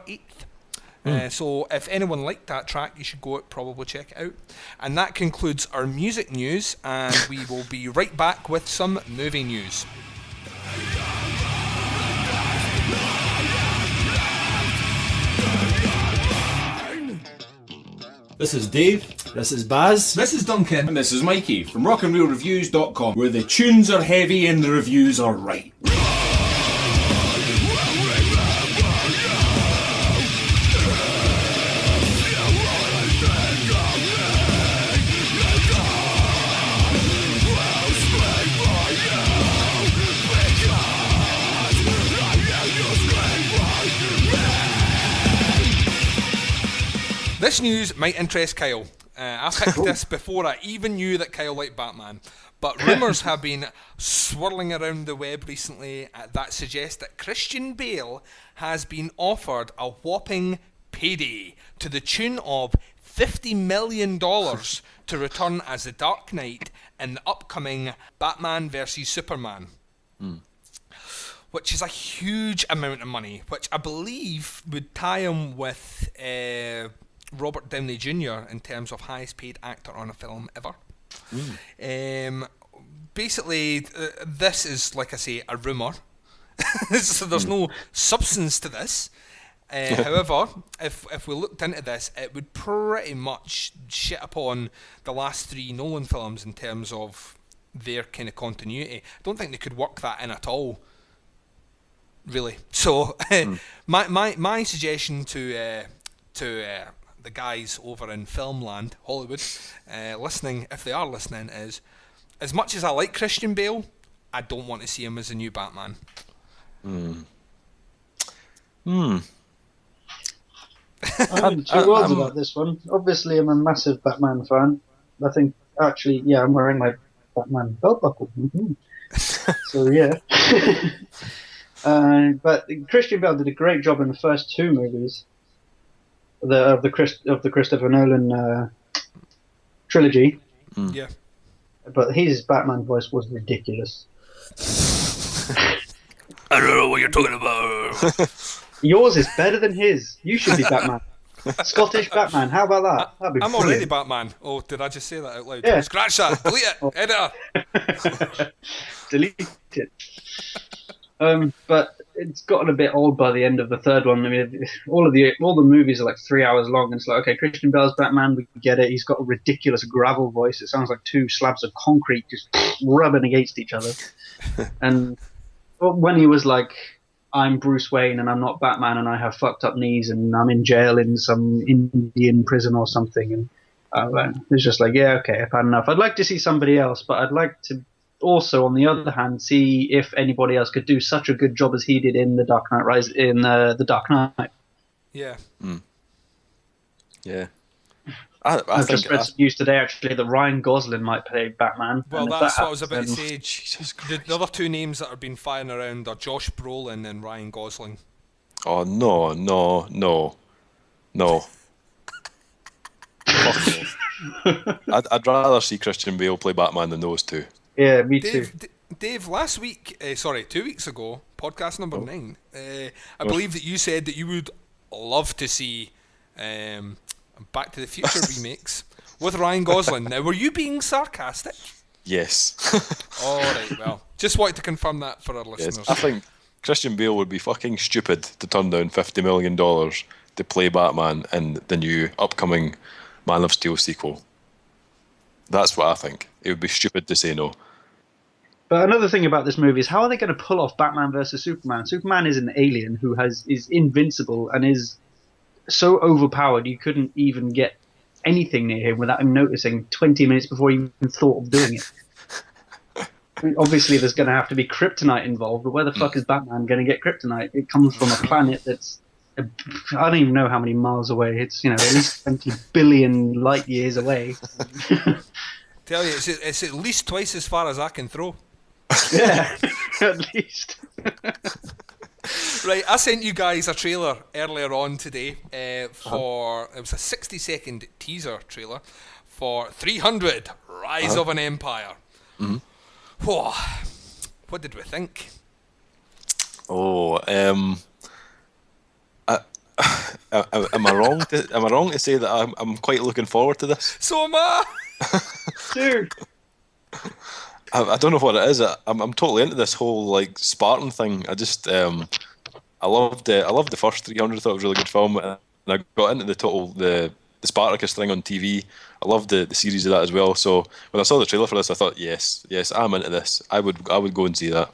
8th. So if anyone liked that track, you should go out, probably check it out. And that concludes our music news, and we will be right back with some movie news. This is Dave. This is Baz. This is Duncan. And this is Mikey from rockandreelreviews.com, where the tunes are heavy and the reviews are right. This news might interest Kyle. I picked this before I even knew that Kyle liked Batman. But rumours have been swirling around the web recently that suggest that Christian Bale has been offered a whopping payday to the tune of $50 million to return as the Dark Knight in the upcoming Batman vs Superman. Which is a huge amount of money, which I believe would tie him with Robert Downey Jr. in terms of highest paid actor on a film ever. Basically, this is, like I say, a rumour. So there's no substance to this. However, if we looked into this, it would pretty much shit upon the last three Nolan films in terms of their kind of continuity. I don't think they could work that in at all, really. So my suggestion to the guys over in Filmland, Hollywood, listening, if they are listening, is, as much as I like Christian Bale, I don't want to see him as a new Batman. I have two words about this one. Obviously, I'm a massive Batman fan. I think, actually, yeah, I'm wearing my Batman belt buckle. So, yeah. But Christian Bale did a great job in the first two movies of the Christopher Nolan trilogy. Yeah. But his Batman voice was ridiculous. I don't know what you're talking about. Yours is better than his. You should be Batman. Scottish Batman. How about that? That'd be I'm brilliant. already Batman. Oh, did I just say that out loud? Yeah. Scratch that. Delete it. Editor. Delete it. But it's gotten a bit old by the end of the third one. I mean, all the movies are like 3 hours long, and it's like, okay, Christian Bale's Batman, we get it. He's got a ridiculous gravel voice. It sounds like two slabs of concrete just rubbing against each other. And when he was like, I'm Bruce Wayne and I'm not Batman and I have fucked up knees and I'm in jail in some Indian prison or something, and it's just like, yeah, okay, I've had enough. I'd like to see somebody else, but I'd like to also, on the other hand, see if anybody else could do such a good job as he did in The Dark Knight Rises, in The Dark Knight. Yeah. Yeah. I I've think just read some news today, actually, that Ryan Gosling might play Batman. Well, and if that's that what I was about to happens, say. Jesus The other two names that have been flying around are Josh Brolin and Ryan Gosling. Oh, no. Fuck off. I'd rather see Christian Bale play Batman than those two. Yeah, me too. Dave, last week, 2 weeks ago, podcast number 9, I believe that you said that you would love to see Back to the Future remakes with Ryan Gosling. Now, were you being sarcastic? Yes. All right, well, just wanted to confirm that for our listeners. Yes. I think Christian Bale would be fucking stupid to turn down $50 million to play Batman in the new upcoming Man of Steel sequel. That's what I think. It would be stupid to say no. But another thing about this movie is, how are they going to pull off Batman versus Superman? Superman is an alien who is invincible and is so overpowered you couldn't even get anything near him without him noticing 20 minutes before he even thought of doing it. I mean, obviously, there's going to have to be kryptonite involved, but where the fuck is Batman going to get kryptonite? It comes from a planet that's, I don't even know how many miles away. It's, at least 20 billion light years away. Tell you, it's at least twice as far as I can throw. Yeah, at least. Right, I sent you guys a trailer earlier on today it was a 60-second teaser trailer for 300 Rise of an Empire. Mm-hmm. Whoa, what did we think? Oh, am I wrong to say that I'm quite looking forward to this? So am I. Dude. I don't know what it is. I'm totally into this whole like Spartan thing. I just I loved the first 300. I thought it was a really good film, and I got into the Spartacus thing on TV. I loved the series of that as well. So when I saw the trailer for this, I thought, yes, I'm into this. I would go and see that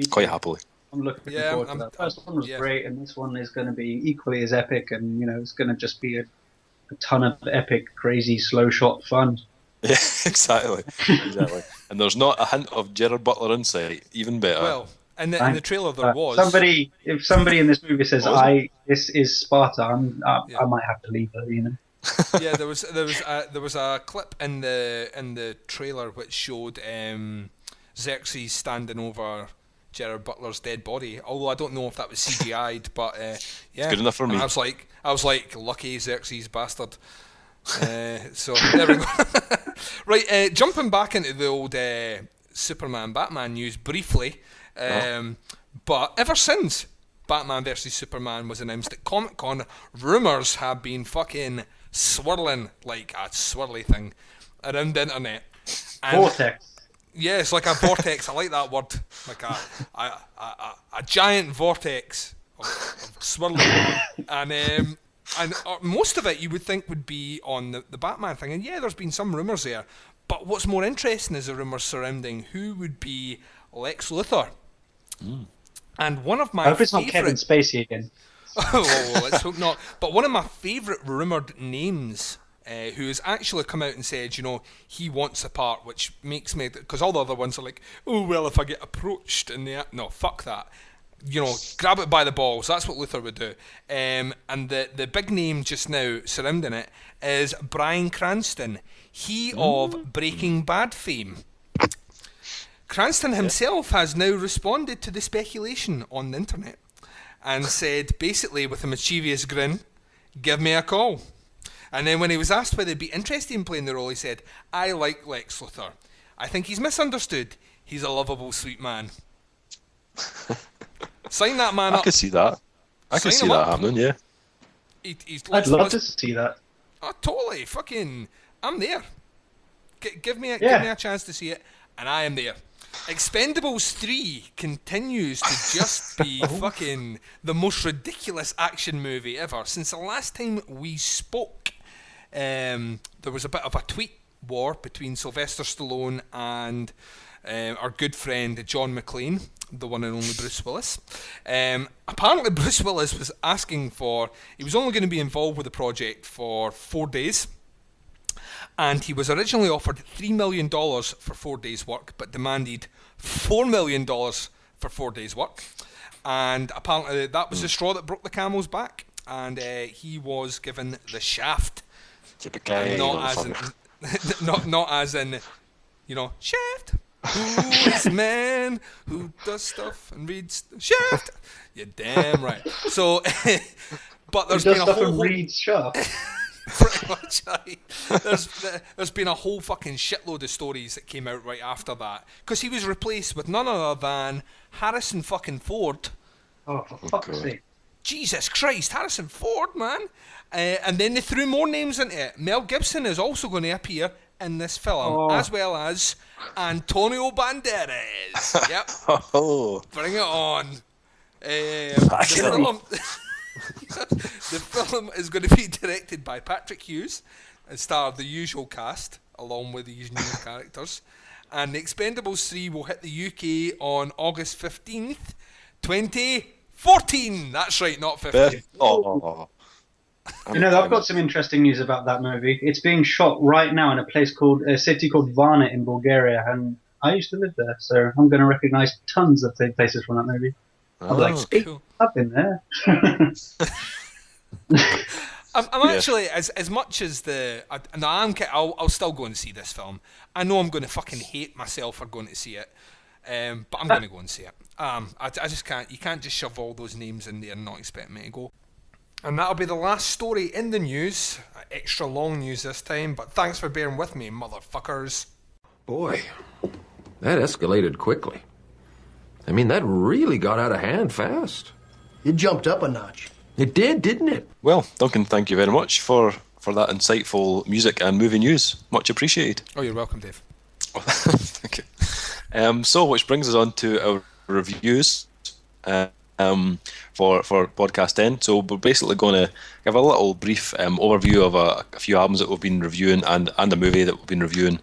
quite happily. I'm looking forward to that. First one was great, and this one is going to be equally as epic, and it's going to just be a ton of epic, crazy, slow shot fun. Yeah, exactly. And there's not a hint of Gerard Butler insight. Even better. Well, in the trailer there was if somebody in this movie says this is Sparta, I might have to leave her. Yeah, there was a clip in the trailer which showed Xerxes standing over Gerard Butler's dead body. Although I don't know if that was CGI'd, but yeah, good enough for me. I was like, lucky Xerxes bastard. So there we go. Right, jumping back into the old Superman Batman news briefly, but ever since Batman vs Superman was announced at Comic-Con, rumours have been fucking swirling like a swirly thing around the internet. And vortex. Yeah, it's like a vortex. I like that word. Like a giant vortex of swirling. And most of it you would think would be on the Batman thing. And yeah, there's been some rumours there. But what's more interesting is the rumours surrounding who would be Lex Luthor. And one of my I hope it's not Kevin Spacey again. Oh, let's hope not. But one of my favourite rumoured names, who has actually come out and said, he wants a part, which makes me... Because all the other ones are like, oh, well, if I get approached and no, fuck that. grab it by the balls. That's what Luther would do. And the big name just now surrounding it is Bryan Cranston, he of Breaking Bad fame. Cranston himself has now responded to the speculation on the internet and said, basically with a mischievous grin, "Give me a call." And then when he was asked whether he'd be interested in playing the role, he said, "I like Lex Luthor. I think he's misunderstood. He's a lovable, sweet man." Sign that man up. I could see that. I could see that happening, yeah. I'd love to see that. Oh, totally. Fucking, I'm there. Give me a chance to see it, and I am there. Expendables 3 continues to just be fucking the most ridiculous action movie ever. Since the last time we spoke, there was a bit of a tweet war between Sylvester Stallone and our good friend John McClane, the one and only Bruce Willis. Apparently Bruce Willis was asking he was only going to be involved with the project for 4 days, and he was originally offered $3 million for 4 days work, but demanded $4 million for 4 days work, and apparently that was the straw that broke the camel's back, and he was given the shaft. Not as in shaft. Who is the man who does stuff and reads shaft? You're damn right. So, but there's been a whole reads shaft. Pretty much, there's been a whole fucking shitload of stories that came out right after that, because he was replaced with none other than Harrison fucking Ford. Oh, for fuck's sake. Jesus Christ, Harrison Ford, man. And then they threw more names into it. Mel Gibson is also going to appear in this film, as well as Antonio Banderas. Yep. Bring it on. The film is going to be directed by Patrick Hughes and star the usual cast along with these new characters. And The Expendables 3 will hit the UK on August 15th, 2014. That's right, not 15. I've got some interesting news about that movie. It's being shot right now in a city called Varna in Bulgaria, and I used to live there, so I'm going to recognise tons of places from that movie. Cool. I've been there. I'm actually, as much as I'll still go and see this film. I know I'm going to fucking hate myself for going to see it, but I'm going to go and see it. I just can't. You can't just shove all those names in there and not expect me to go. And that'll be the last story in the news. Extra long news this time, but thanks for bearing with me, motherfuckers. Boy, that escalated quickly. I mean, that really got out of hand fast. It jumped up a notch. It did, didn't it? Well, Duncan, thank you very much for that insightful music and movie news. Much appreciated. Oh, you're welcome, Dave. Thank you. So, which brings us on to our reviews for podcast 10. So we're basically going to give a little brief overview of a few albums that we've been reviewing and a movie that we've been reviewing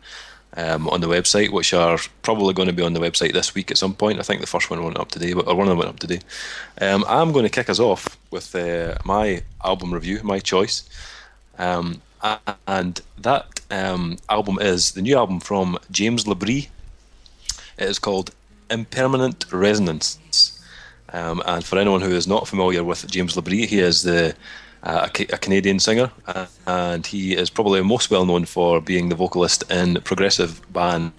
on the website, which are probably going to be on the website this week at some point. I think the first one went up today, or one of them went up today. I'm going to kick us off with my album review, my choice, and that album is the new album from James Labrie. It is called Impermanent Resonance. And for anyone who is not familiar with James Labrie, he is a Canadian singer, and he is probably most well known for being the vocalist in progressive metal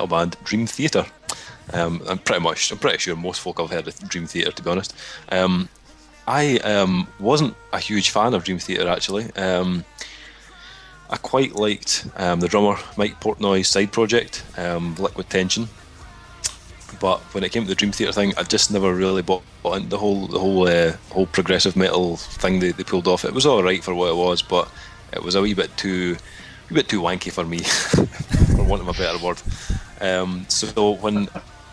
band Dream Theater. I'm pretty sure most folk have heard of Dream Theater, to be honest. I wasn't a huge fan of Dream Theater, actually. I quite liked the drummer Mike Portnoy's side project, Liquid Tension. But when it came to the Dream Theater thing, I just never really bought into the whole progressive metal thing they pulled off. It was all right for what it was, but it was a wee bit too wanky for me, for want of a better word. So when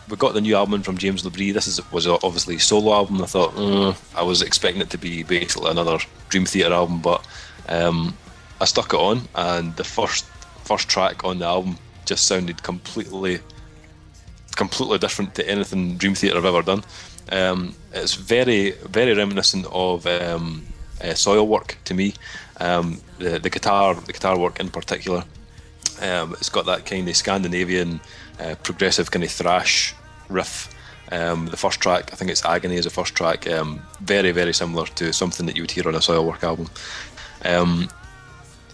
we got the new album from James Labrie, was obviously a solo album. I thought I was expecting it to be basically another Dream Theater album, but I stuck it on, and the first track on the album just sounded completely different to anything Dream Theater have ever done. It's very, very reminiscent of Soilwork to me. The guitar work in particular. It's got that kind of Scandinavian progressive kind of thrash riff The first track, I think it's Agony, is the first track. Very, very similar to something that you would hear on a Soilwork album.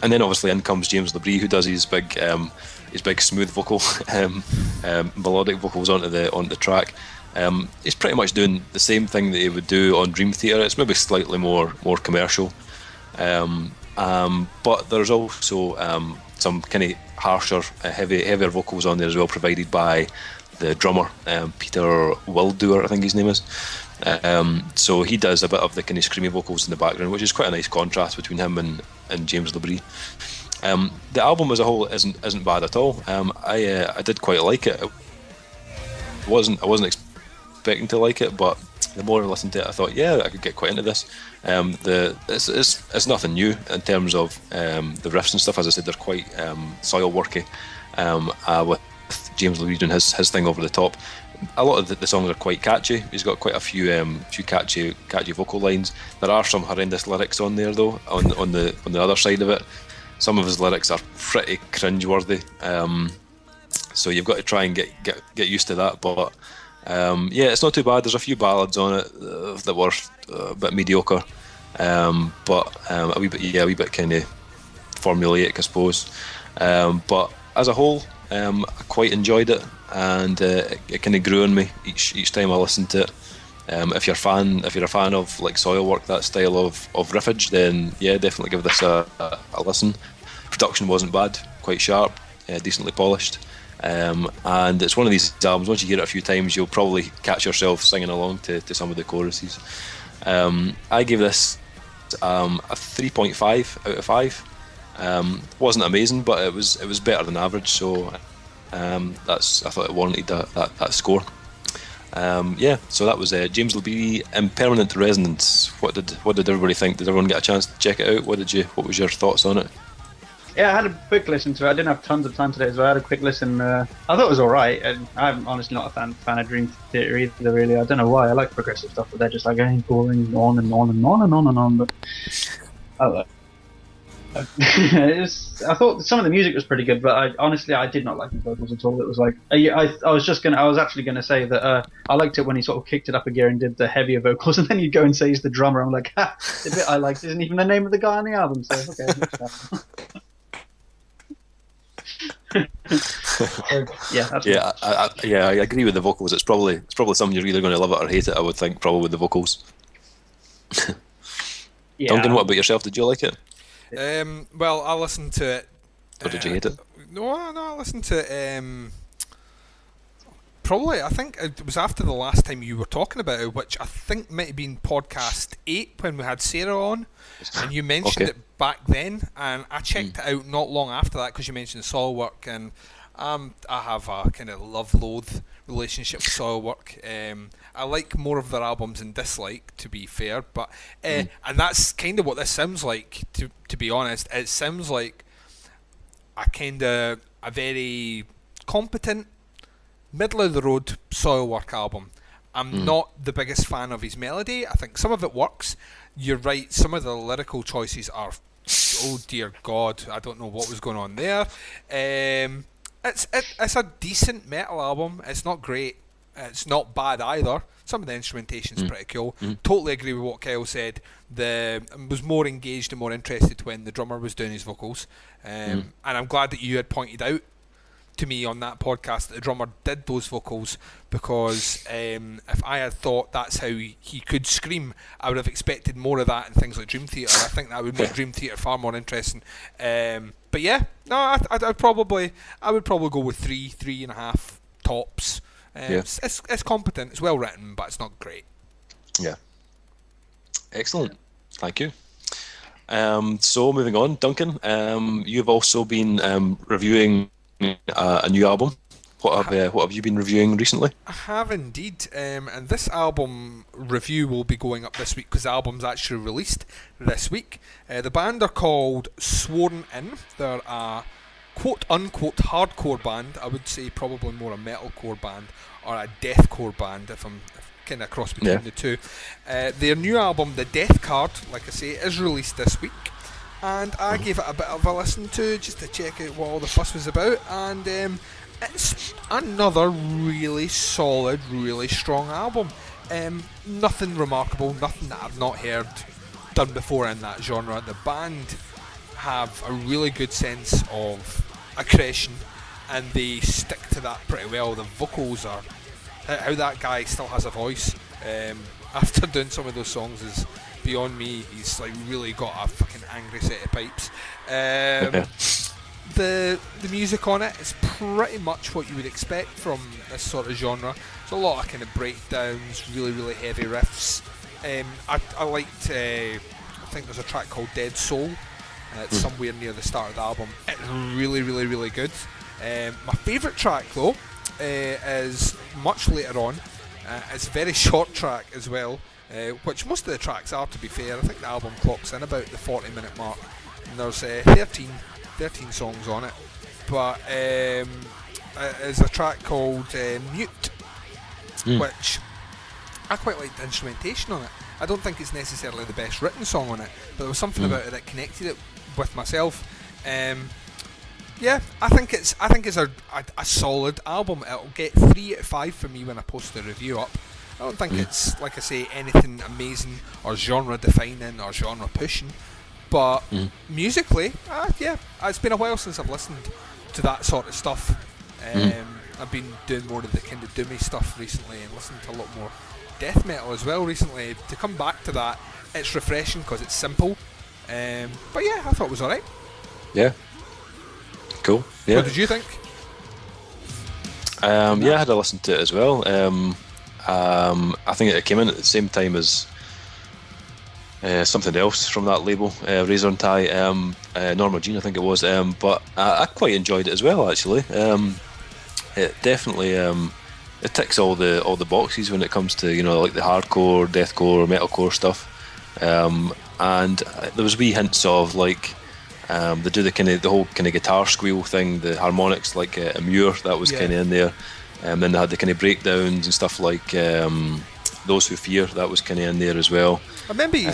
And then obviously in comes James Labrie, who does his big smooth vocal, melodic vocals onto the track. He's pretty much doing the same thing that he would do on Dream Theater. It's maybe slightly more commercial, but there's also some kind of harsher, heavier vocals on there as well, provided by the drummer, Peter Wildoer, I think his name is. So he does a bit of the kind of screamy vocals in the background, which is quite a nice contrast between him and James Labrie. The album as a whole isn't bad at all. I did quite like it. I wasn't expecting to like it, but the more I listened to it, I thought, yeah, I could get quite into this. It's nothing new in terms of the riffs and stuff. As I said, they're quite Soilworky, with James Labrie doing his thing over the top. A lot of the songs are quite catchy. He's got quite a few catchy vocal lines. There are some horrendous lyrics on there though. On the other side of it, some of his lyrics are pretty cringeworthy. So you've got to try and get used to that. But yeah, it's not too bad. There's a few ballads on it that were a bit mediocre, but a wee bit kind of formulaic, I suppose. But as a whole, I quite enjoyed it, and it kind of grew on me each time I listened to it. If you're a fan of like Soilwork, that style of riffage, then yeah, definitely give this a listen. Production wasn't bad, quite sharp, decently polished, and it's one of these albums. Once you hear it a few times, you'll probably catch yourself singing along to some of the choruses. I gave this a 3.5 out of 5. Wasn't amazing, but it was better than average, so I thought it warranted that score. Yeah, so that was James Labrie, Impermanent Resonance. What did everybody think? Did everyone get a chance to check it out? What was your thoughts on it? Yeah, I had a quick listen to it. I didn't have tons of time today, so I had a quick listen. I thought it was alright, and I'm honestly not a fan of Dream Theater either, really. I don't know why. I like progressive stuff, but they're just like going on and on and on and on and on. But I don't know. I thought some of the music was pretty good, but I did not like the vocals at all. It was like I was actually gonna say that I liked it when he sort of kicked it up a gear and did the heavier vocals, and then you'd go and say he's the drummer. I'm like, the bit I liked isn't even the name of the guy on the album. So okay. I agree with the vocals. It's probably something you're either going to love it or hate it. I would think probably with the vocals. Yeah. Duncan, what about yourself? Did you like it? Well, I listened to it. Or did you hate it? No, I listened to it. Probably, I think it was after the last time you were talking about it, which I think might have been podcast 8 when we had Sarah on, and you mentioned it back then, and I checked it out not long after that because you mentioned Soilwork, and I have a kind of love-loathe relationship with Soilwork. I like more of their albums than dislike, to be fair, but and that's kind of what this sounds like. To be honest, it sounds like a very competent, middle of the road Soilwork album. I'm not the biggest fan of his melody. I think some of it works. You're right, some of the lyrical choices are, oh dear God, I don't know what was going on there. It's a decent metal album. It's not great. It's not bad either. Some of the instrumentation's pretty cool. Totally agree with what Kyle said. Was more engaged and more interested when the drummer was doing his vocals. And I'm glad that you had pointed out to me on that podcast that the drummer did those vocals, because if I had thought that's how he could scream, I would have expected more of that in things like Dream Theater. I think that would make Dream Theater far more interesting. But yeah, no, I would probably go with 3.5 tops. It's competent, it's well written, but it's not great. Yeah. Excellent. Thank you. So moving on, Duncan, you've also been reviewing a new album. What have you been reviewing recently? I have indeed, and this album review will be going up this week because the album's actually released this week. The band are called Sworn In. They're a quote-unquote hardcore band. I would say probably more a metalcore band or a deathcore band if I'm kind of cross between the two. Their new album, The Death Card, like I say, is released this week, and I gave it a bit of a listen to just to check out what all the fuss was about, and It's another really solid, really strong album. Nothing remarkable, nothing that I've not heard done before in that genre. The band have a really good sense of aggression, and they stick to that pretty well. The vocals are how that guy still has a voice after doing some of those songs is beyond me. He's like really got a fucking angry set of pipes. The music on it is pretty much what you would expect from this sort of genre. There's a lot of kind of breakdowns, really, really heavy riffs. I liked, I think there's a track called Dead Soul. It's somewhere near the start of the album. It's really, really, really good. My favourite track though is much later on. It's a very short track as well, which most of the tracks are, to be fair. I think the album clocks in about the 40-minute mark, and there's 13 songs on it. But there's a track called Mute, which I quite like the instrumentation on it. I don't think it's necessarily the best written song on it, but there was something about it that connected it with myself. Yeah, I think it's a solid album. It'll get 3 out of 5 for me when I post the review up. I don't think it's, like I say, anything amazing or genre defining or genre pushing, but musically, yeah, it's been a while since I've listened to that sort of stuff. I've been doing more of the kind of doomy stuff recently and listening to a lot more death metal as well recently. To come back to that, it's refreshing because it's simple. But yeah, I thought it was alright. Yeah. Cool. Yeah. What did you think? Yeah, I had to listen to it as well. I think it came in at the same time as something else from that label, Razor and Tie, Norma Jean, I think it was. But I quite enjoyed it as well, actually. It definitely it ticks all the boxes when it comes to, you know, like the hardcore, deathcore, metalcore stuff. And there was wee hints of like they do the whole kind of guitar squeal thing, the harmonics like a Muir, that was kind of in there. And then they had the kind of breakdowns and stuff like Those Who Fear, that was kind of in there as well. I remember you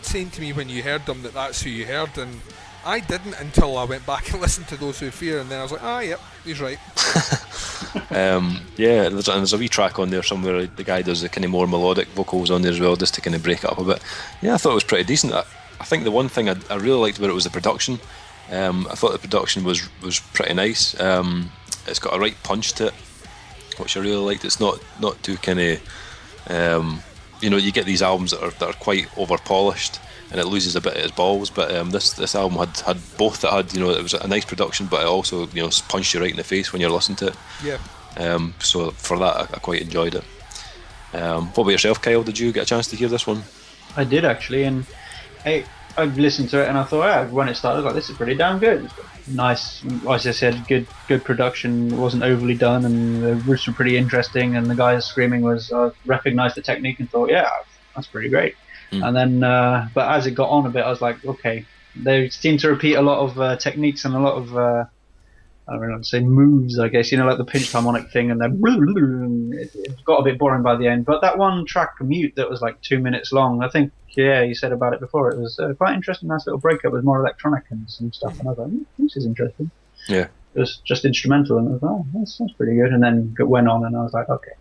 saying to me when you heard them that that's who you heard, and I didn't until I went back and listened to Those Who Fear, and then I was like, yep, he's right. Yeah, there's a wee track on there somewhere. The guy does the kind of more melodic vocals on there as well, just to kind of break it up a bit. Yeah, I thought it was pretty decent. I think the one thing I really liked about it was the production. I thought the production was pretty nice. It's got a right punch to it, which I really liked. It's not too kind of you know, you get these albums that are quite over polished and it loses a bit of its balls, but this album had both. That had, you know, it was a nice production, but it also, you know, punched you right in the face when you're listening to it. Yeah. So for that, I quite enjoyed it. What about yourself, Kyle? Did you get a chance to hear this one? I did actually, and I've listened to it and I thought, when it started, like, this is pretty damn good. Nice, as I said, good production. It wasn't overly done, and the riffs were pretty interesting. And the guy screaming was, I recognised the technique and thought, yeah, that's pretty great. And then, but as it got on a bit, I was like, okay, they seem to repeat a lot of techniques and a lot of I don't know how to say, moves, I guess, you know, like the pinched harmonic thing, and then it got a bit boring by the end. But that one track, Mute, that was like 2 minutes long, I think, yeah, you said about it before, it was quite interesting, nice little breakup with more electronic and some stuff, and I was like, this is interesting. Yeah. It was just instrumental, and I was like, that's pretty good, and then it went on, and I was like, okay.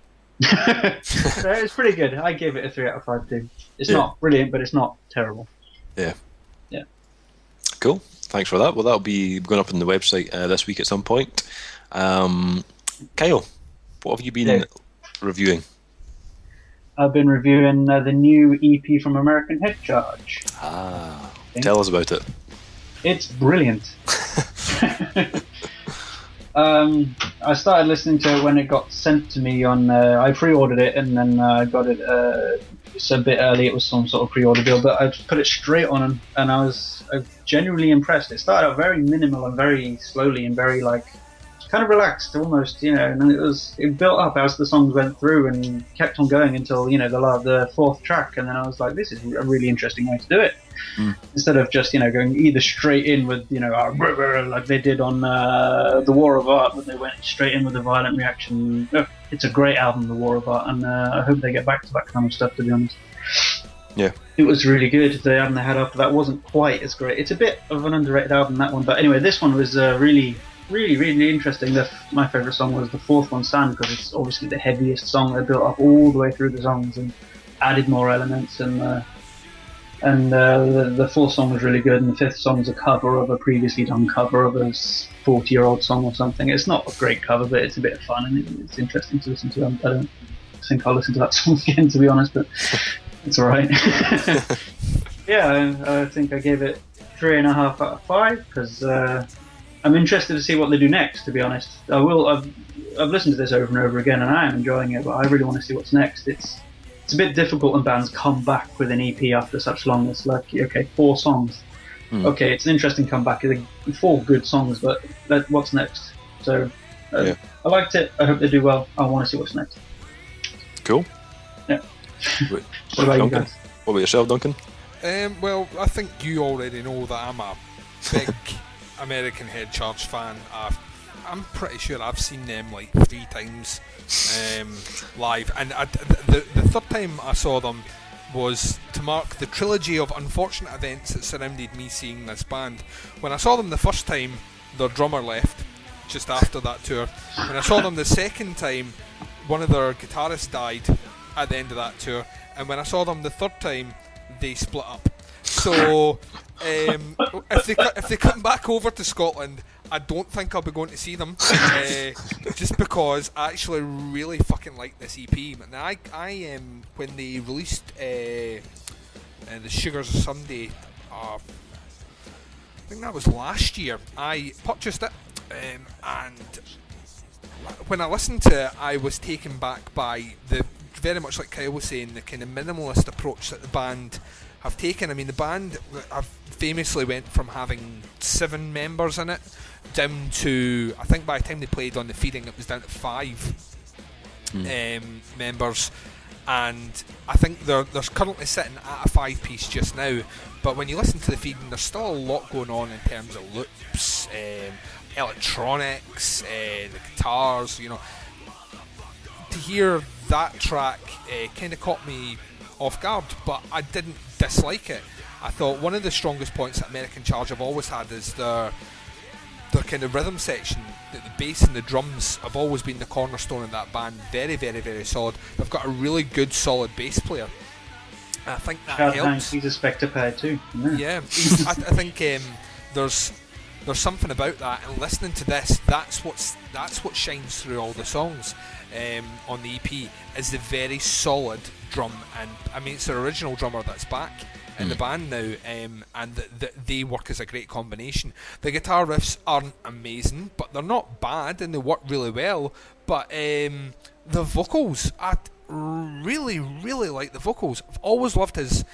So it's pretty good. I gave it a 3 out of 5 too. It's not brilliant, but it's not terrible. Yeah. Yeah. Cool. Thanks for that. Well, that'll be going up on the website this week at some point. Kyle, what have you been reviewing? I've been reviewing the new EP from American Head Charge. Tell us about it. It's brilliant. I started listening to it when it got sent to me on. I pre-ordered it and then got it. It's a bit early. It was some sort of pre-order deal, but I put it straight on, and I was genuinely impressed. It started out very minimal and very slowly and very like kind of relaxed, almost, you know. And it built up as the songs went through and kept on going until, you know, the fourth track. And then I was like, this is a really interesting way to do it. Instead of just, you know, going either straight in with, you know, like they did on The War of Art, when they went straight in with a violent reaction. It's a great album, The War of Art, and I hope they get back to that kind of stuff, to be honest. Yeah. It was really good. The album they had after that wasn't quite as great. It's a bit of an underrated album, that one. But anyway, this one was really really, really interesting. My favourite song was the fourth one, Stand, because it's obviously the heaviest song. They built up all the way through the songs and added more elements, and the fourth song was really good, and the fifth song is a cover of a previously done cover of a 40-year-old song or something. It's not a great cover, but it's a bit of fun, and it's interesting to listen to. I don't think I'll listen to that song again, to be honest, but it's alright. Yeah, I think I gave it 3.5 out of 5, because I'm interested to see what they do next, to be honest. I've listened to this over and over again, and I am enjoying it, but I really want to see what's next. It's a bit difficult when bands come back with an EP after such long. It's like, okay, 4 songs. Okay, it's an interesting comeback. 4 good songs, but what's next? So, I liked it. I hope they do well. I want to see what's next. Cool. Yeah. What about you guys? What about yourself, Duncan? Well, I think you already know that I'm a big American Head Charge fan. I'm pretty sure I've seen them like 3 times live, and the third time I saw them was to mark the trilogy of unfortunate events that surrounded me seeing this band. When I saw them the first time, their drummer left just after that tour. When I saw them the second time, one of their guitarists died at the end of that tour, and when I saw them the third time, they split up. So if they come back over to Scotland, I don't think I'll be going to see them, just because I actually really fucking like this EP. Now, I when they released the Sugars of Sunday, I think that was last year, I purchased it, and when I listened to it, I was taken back by very much like Kyle was saying, the kind of minimalist approach that the band have taken. I mean, the band have famously went from having 7 members in it down to, I think by the time they played on the Feeding, it was down to 5 members, and I think they're currently sitting at a 5-piece just now. But when you listen to the Feeding, there's still a lot going on in terms of loops, electronics, the guitars. You know, to hear that track kind of caught me off guard, but I didn't dislike it. I thought one of the strongest points that American Charge have always had is their kind of rhythm section. The bass and the drums have always been the cornerstone of that band. Very, very, very solid. They've got a really good, solid bass player. I think that helps. He's a Spectre pair too. Yeah, I think there's something about that, and listening to this, that's what shines through all the songs on the EP, is the very solid drum. And I mean, it's their original drummer that's back in the band now, and they work as a great combination. The guitar riffs aren't amazing, but they're not bad, and they work really well. But the vocals, I really, really like the vocals. I've always loved his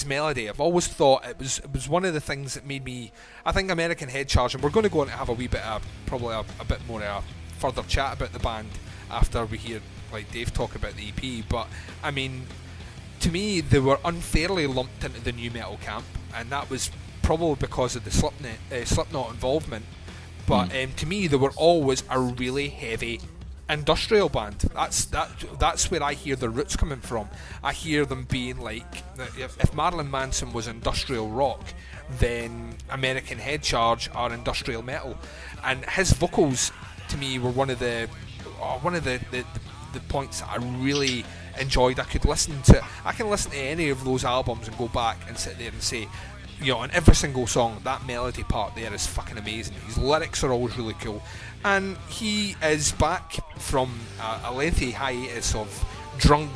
melody. I've always thought it was one of the things that made me, I think, American Head Charge, and we're going to go on to have a wee bit of, probably a bit more of a further chat about the band after we hear like Dave talk about the EP. But I mean, to me, they were unfairly lumped into the new metal camp, and that was probably because of the Slipknot involvement. But to me, they were always a really heavy industrial band. That's where I hear their roots coming from. I hear them being like, if Marilyn Manson was industrial rock, then American Head Charge are industrial metal. And his vocals, to me, were one of the points that I really enjoyed. I can listen to any of those albums and go back and sit there and say, you know, on every single song, that melody part there is fucking amazing. His lyrics are always really cool, and he is back from a lengthy hiatus of kind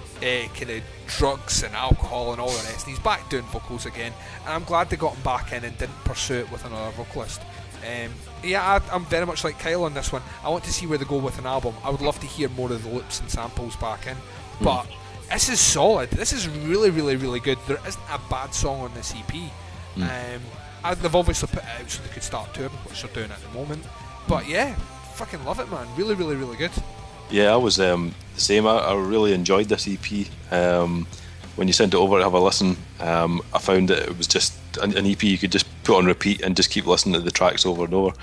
of drugs and alcohol and all the rest. He's back doing vocals again, and I'm glad they got him back in and didn't pursue it with another vocalist. I'm very much like Kyle on this one. I want to see where they go with an album. I would love to hear more of the loops and samples back in, but this is solid. This is really, really, really good. There isn't a bad song on this EP. They've obviously put it out so they could start touring, which they're doing at the moment. But yeah, fucking love it, man. Really, really, really good. Yeah, I was the same. I really enjoyed this EP. When you sent it over to have a listen, I found that it was just an EP you could just put on repeat and just keep listening to the tracks over and over.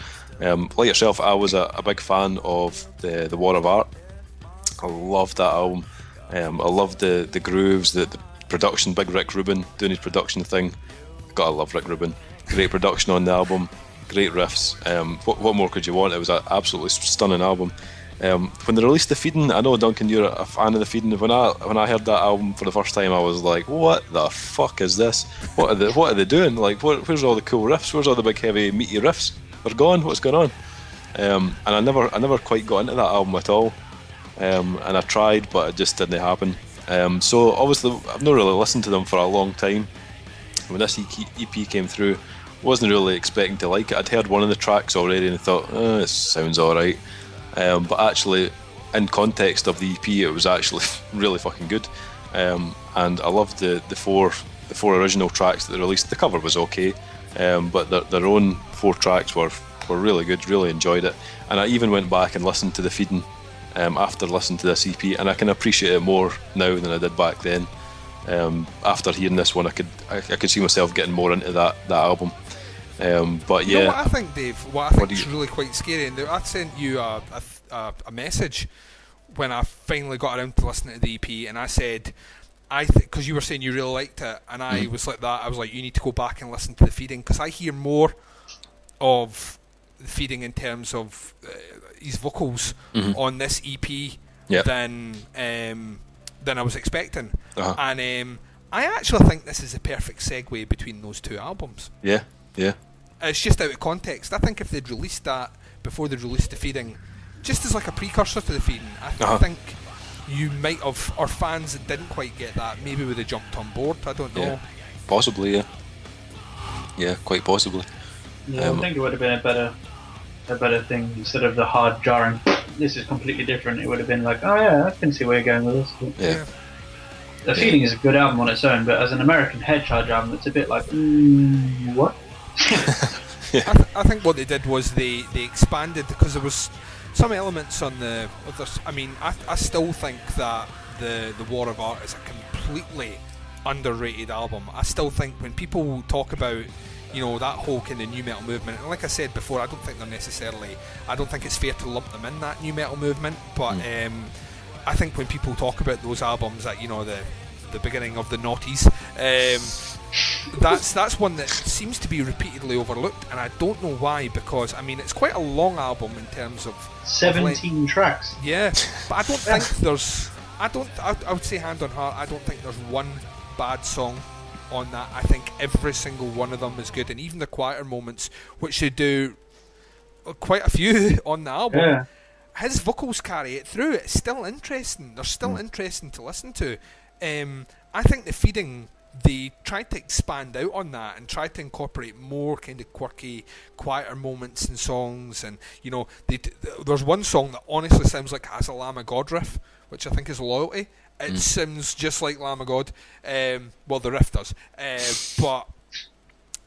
Like yourself, I was a big fan of the War of Art. I loved that album. I loved the grooves, the production. Big Rick Rubin doing his production thing. Gotta love Rick Rubin. Great production on the album. great riffs. What more could you want? It was an absolutely stunning album. When they released The Feeding, I know, Duncan, you're a fan of The Feeding. When I heard that album for the first time, I was like, what the fuck is this? What are they doing? Like, where's all the cool riffs? Where's all the big heavy meaty riffs? They're gone. What's going on? And I never quite got into that album at all. And I tried, but it just didn't happen. So obviously I've not really listened to them for a long time. When this EP came through, wasn't really expecting to like it. I'd heard one of the tracks already and thought, it sounds alright. But actually, in context of the EP, it was actually really fucking good. And I loved the four original tracks that they released. The cover was okay, but their own 4 tracks were really good. Really enjoyed it. And I even went back and listened to The Feeding after listening to this EP, and I can appreciate it more now than I did back then. After hearing this one, I could see myself getting more into that album. But yeah, you know what I think, Dave? What I think is really quite scary. And I sent you a message when I finally got around to listening to the EP, and I said, because you were saying you really liked it, and I was like that. I was like, you need to go back and listen to The Feeding, because I hear more of The Feeding in terms of his vocals on this EP than I was expecting. And I actually think this is a perfect segue between those two albums. Yeah. It's just out of context. I think if they'd released that before they'd released The Feeding, just as like a precursor to The Feeding, I think you might have, or fans that didn't quite get that, maybe would have jumped on board. I don't know. Yeah. Possibly, yeah. Yeah, quite possibly. Yeah, I think it would have been a better thing instead of the hard jarring. This is completely different. It would have been like, oh yeah, I can see where you're going with this. But Yeah. The Feeling is a good album on its own, but as an American Head Charge album, it's a bit like, what? I think what they did was they expanded, because there was some elements on the. I mean, I still think that the War of Art is a completely underrated album. I still think when people talk about, you know, that whole kind of new metal movement, and like I said before, I don't think it's fair to lump them in that new metal movement, but I think when people talk about those albums at, you know, the beginning of the noughties, that's one that seems to be repeatedly overlooked, and I don't know why, because I mean it's quite a long album in terms of 17 tracks. Yeah, but I don't think there's. I would say hand on heart, I don't think there's one bad song on that. I think every single one of them is good, and even the quieter moments, which they do quite a few on the album, his vocals carry it through. It's still interesting. They're still interesting to listen to. I think The Feeding, they tried to expand out on that and tried to incorporate more kind of quirky, quieter moments and songs. And you know, there's one song that honestly sounds like it has a Lamb of God riff, which I think is Loyalty. It sounds just like Lamb of God. Well, the riff does. But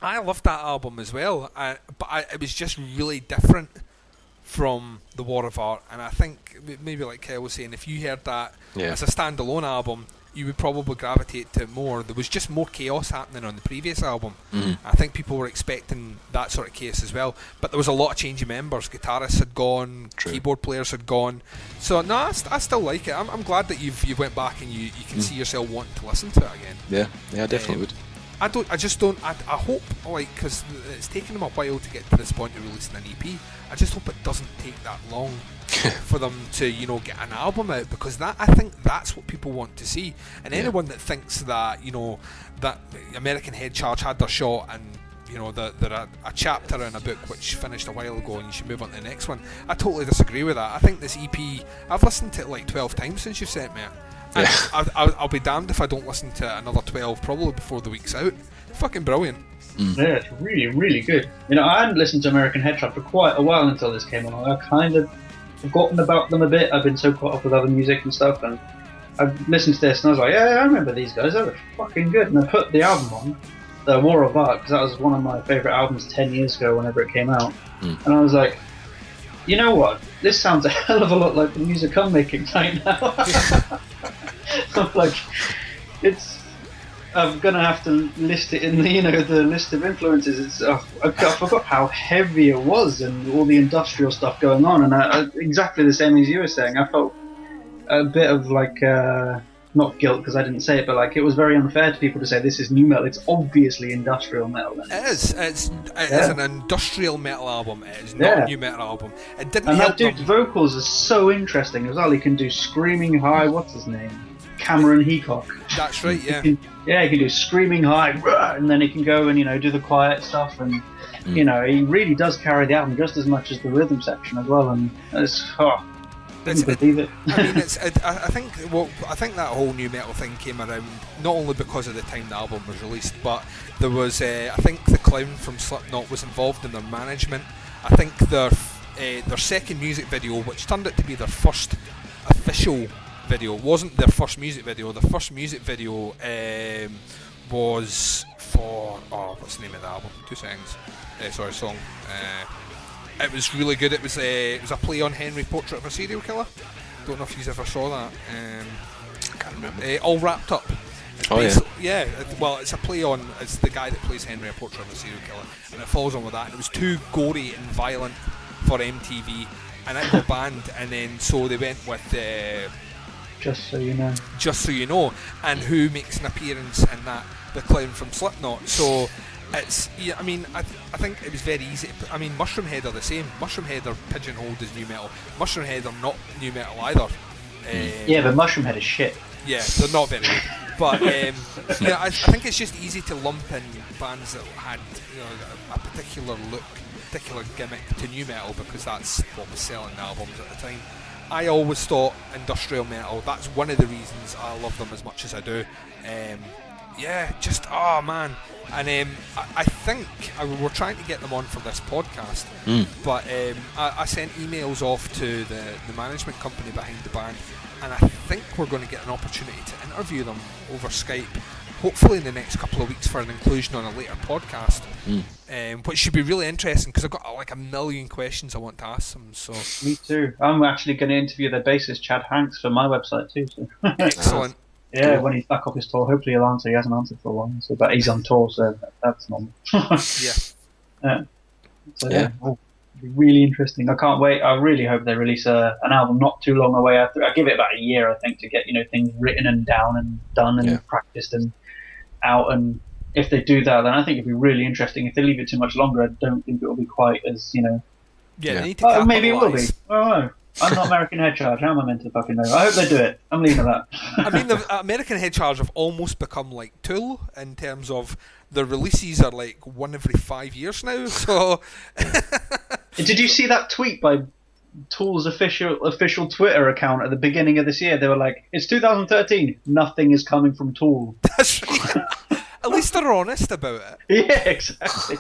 I loved that album as well. It was just really different from the War of Art. And I think, maybe like Kel was saying, if you heard that as a standalone album, you would probably gravitate to it more. There was just more chaos happening on the previous album. I think people were expecting that sort of chaos as well, but there was a lot of change of members. Guitarists had gone, keyboard players had gone. So no, I still like it. I'm glad that you went back and you can see yourself wanting to listen to it again. Yeah, I definitely would. I hope, like, because it's taken them a while to get to this point of releasing an EP, I just hope it doesn't take that long for them to, you know, get an album out, because I think that's what people want to see. And anyone that thinks that, you know, that American Head Charge had their shot and, you know, they're a chapter in a book which finished a while ago and you should move on to the next one, I totally disagree with that. I think this EP, I've listened to it like 12 times since you sent me it. And I'll be damned if I don't listen to it another 12 probably before the week's out. Fucking brilliant. Yeah, it's really, really good. You know, I hadn't listened to American Head Charge for quite a while until this came along. I kind of forgotten about them a bit. I've been so caught up with other music and stuff, and I've listened to this and I was like, yeah, I remember these guys. They were fucking good. And I put the album on, the War of Art, because that was one of my favourite albums 10 years ago whenever it came out. And I was like, you know what? This sounds a hell of a lot like the music I'm making right now. I'm like, I'm gonna have to list it in the, you know, the list of influences. I forgot how heavy it was and all the industrial stuff going on, and exactly the same as you were saying. I felt a bit of like not guilt because I didn't say it, but like it was very unfair to people to say this is new metal. It's obviously industrial metal. It is. It is an industrial metal album. It is not a new metal album. It didn't and help that dude's them. vocals are so interesting as well. He can do screaming high. What's his name? Cameron Heacock. That's right. Yeah. He can do screaming high, and then he can go and do the quiet stuff, and he really does carry the album just as much as the rhythm section as well. And it's couldn't believe it. I mean, I think that whole new metal thing came around not only because of the time the album was released, but there was I think the clown from Slipknot was involved in their management. I think their second music video, which turned out to be their first official video, wasn't their first music video. The first music video was for what's the name of the album? 2 seconds. Song. It was really good. It was a play on Henry, Portrait of a Serial Killer. Don't know if you ever saw that. I can't remember. All Wrapped Up. Yeah. Well, it's a play on. It's the guy that plays Henry, a Portrait of a Serial Killer, and it follows on with that. And it was too gory and violent for MTV, and it got banned. And then so they went with Just So You Know. Just So You Know, and who makes an appearance in that? The clown from Slipknot. So. It's I think it was very easy. Mushroomhead are the same. Mushroomhead are pigeonholed as new metal. Mushroomhead are not new metal either. But Mushroomhead is shit. Yeah, they're not very good. But I think it's just easy to lump in bands that had a particular look, particular gimmick to new metal because that's what was selling the albums at the time. I always thought industrial metal. That's one of the reasons I love them as much as I do. Man. And I think we're trying to get them on for this podcast, but I sent emails off to the management company behind the band, and I think we're going to get an opportunity to interview them over Skype, hopefully in the next couple of weeks for an inclusion on a later podcast, which should be really interesting because I've got like a million questions I want to ask them. So me too. I'm actually going to interview their bassist Chad Hanks for my website too. So. Excellent. Yeah, when he's back off his tour, hopefully he'll answer. He hasn't answered for a while, but he's on tour, so that's normal. Yeah. It'll be really interesting. I can't wait. I really hope they release an album not too long away. I give it about a year, I think, to get things written and down and done and practiced and out. And if they do that, then I think it'd be really interesting. If they leave it too much longer, I don't think it'll be quite as They need to capitalise. Maybe it will be. I don't know. I'm not American Head Charge. How am I meant to fucking know? I hope they do it. I'm leaving that. The American Head Charge have almost become like Tool in terms of the releases are like one every 5 years now. So, did you see that tweet by Tool's official Twitter account at the beginning of this year? They were like, "It's 2013. Nothing is coming from Tool." That's right. At least they're honest about it. Yeah, exactly.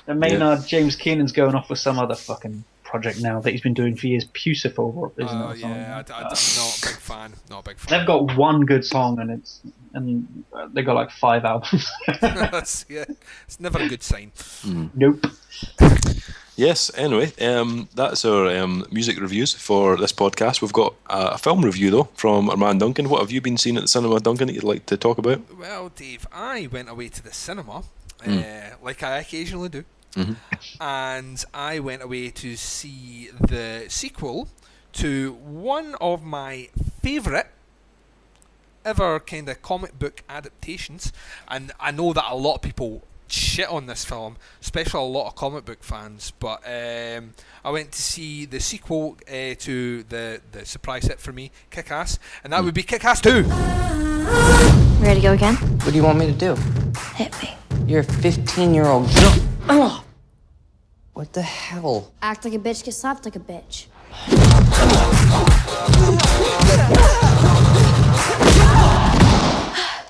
And Maynard James Keenan's going off with some other fucking project now that he's been doing for years. Pucifer, isn't it? I'm not a big fan. They've got one good song, and they got like 5 albums. It's never a good sign. Nope. Yes. Anyway, that's our music reviews for this podcast. We've got a film review though from our man Duncan. What have you been seeing at the cinema, Duncan, that you'd like to talk about? Well, Dave, I went away to the cinema, like I occasionally do. And I went away to see the sequel to one of my favourite ever kind of comic book adaptations, and I know that a lot of people shit on this film, especially a lot of comic book fans, but I went to see the sequel to the surprise hit for me, Kick-Ass, and that would be Kick-Ass 2. Ready to go again? What do you want me to do? Hit me. You're a 15-year-old girl. Oh. What the hell? Act like a bitch, get slapped like a bitch.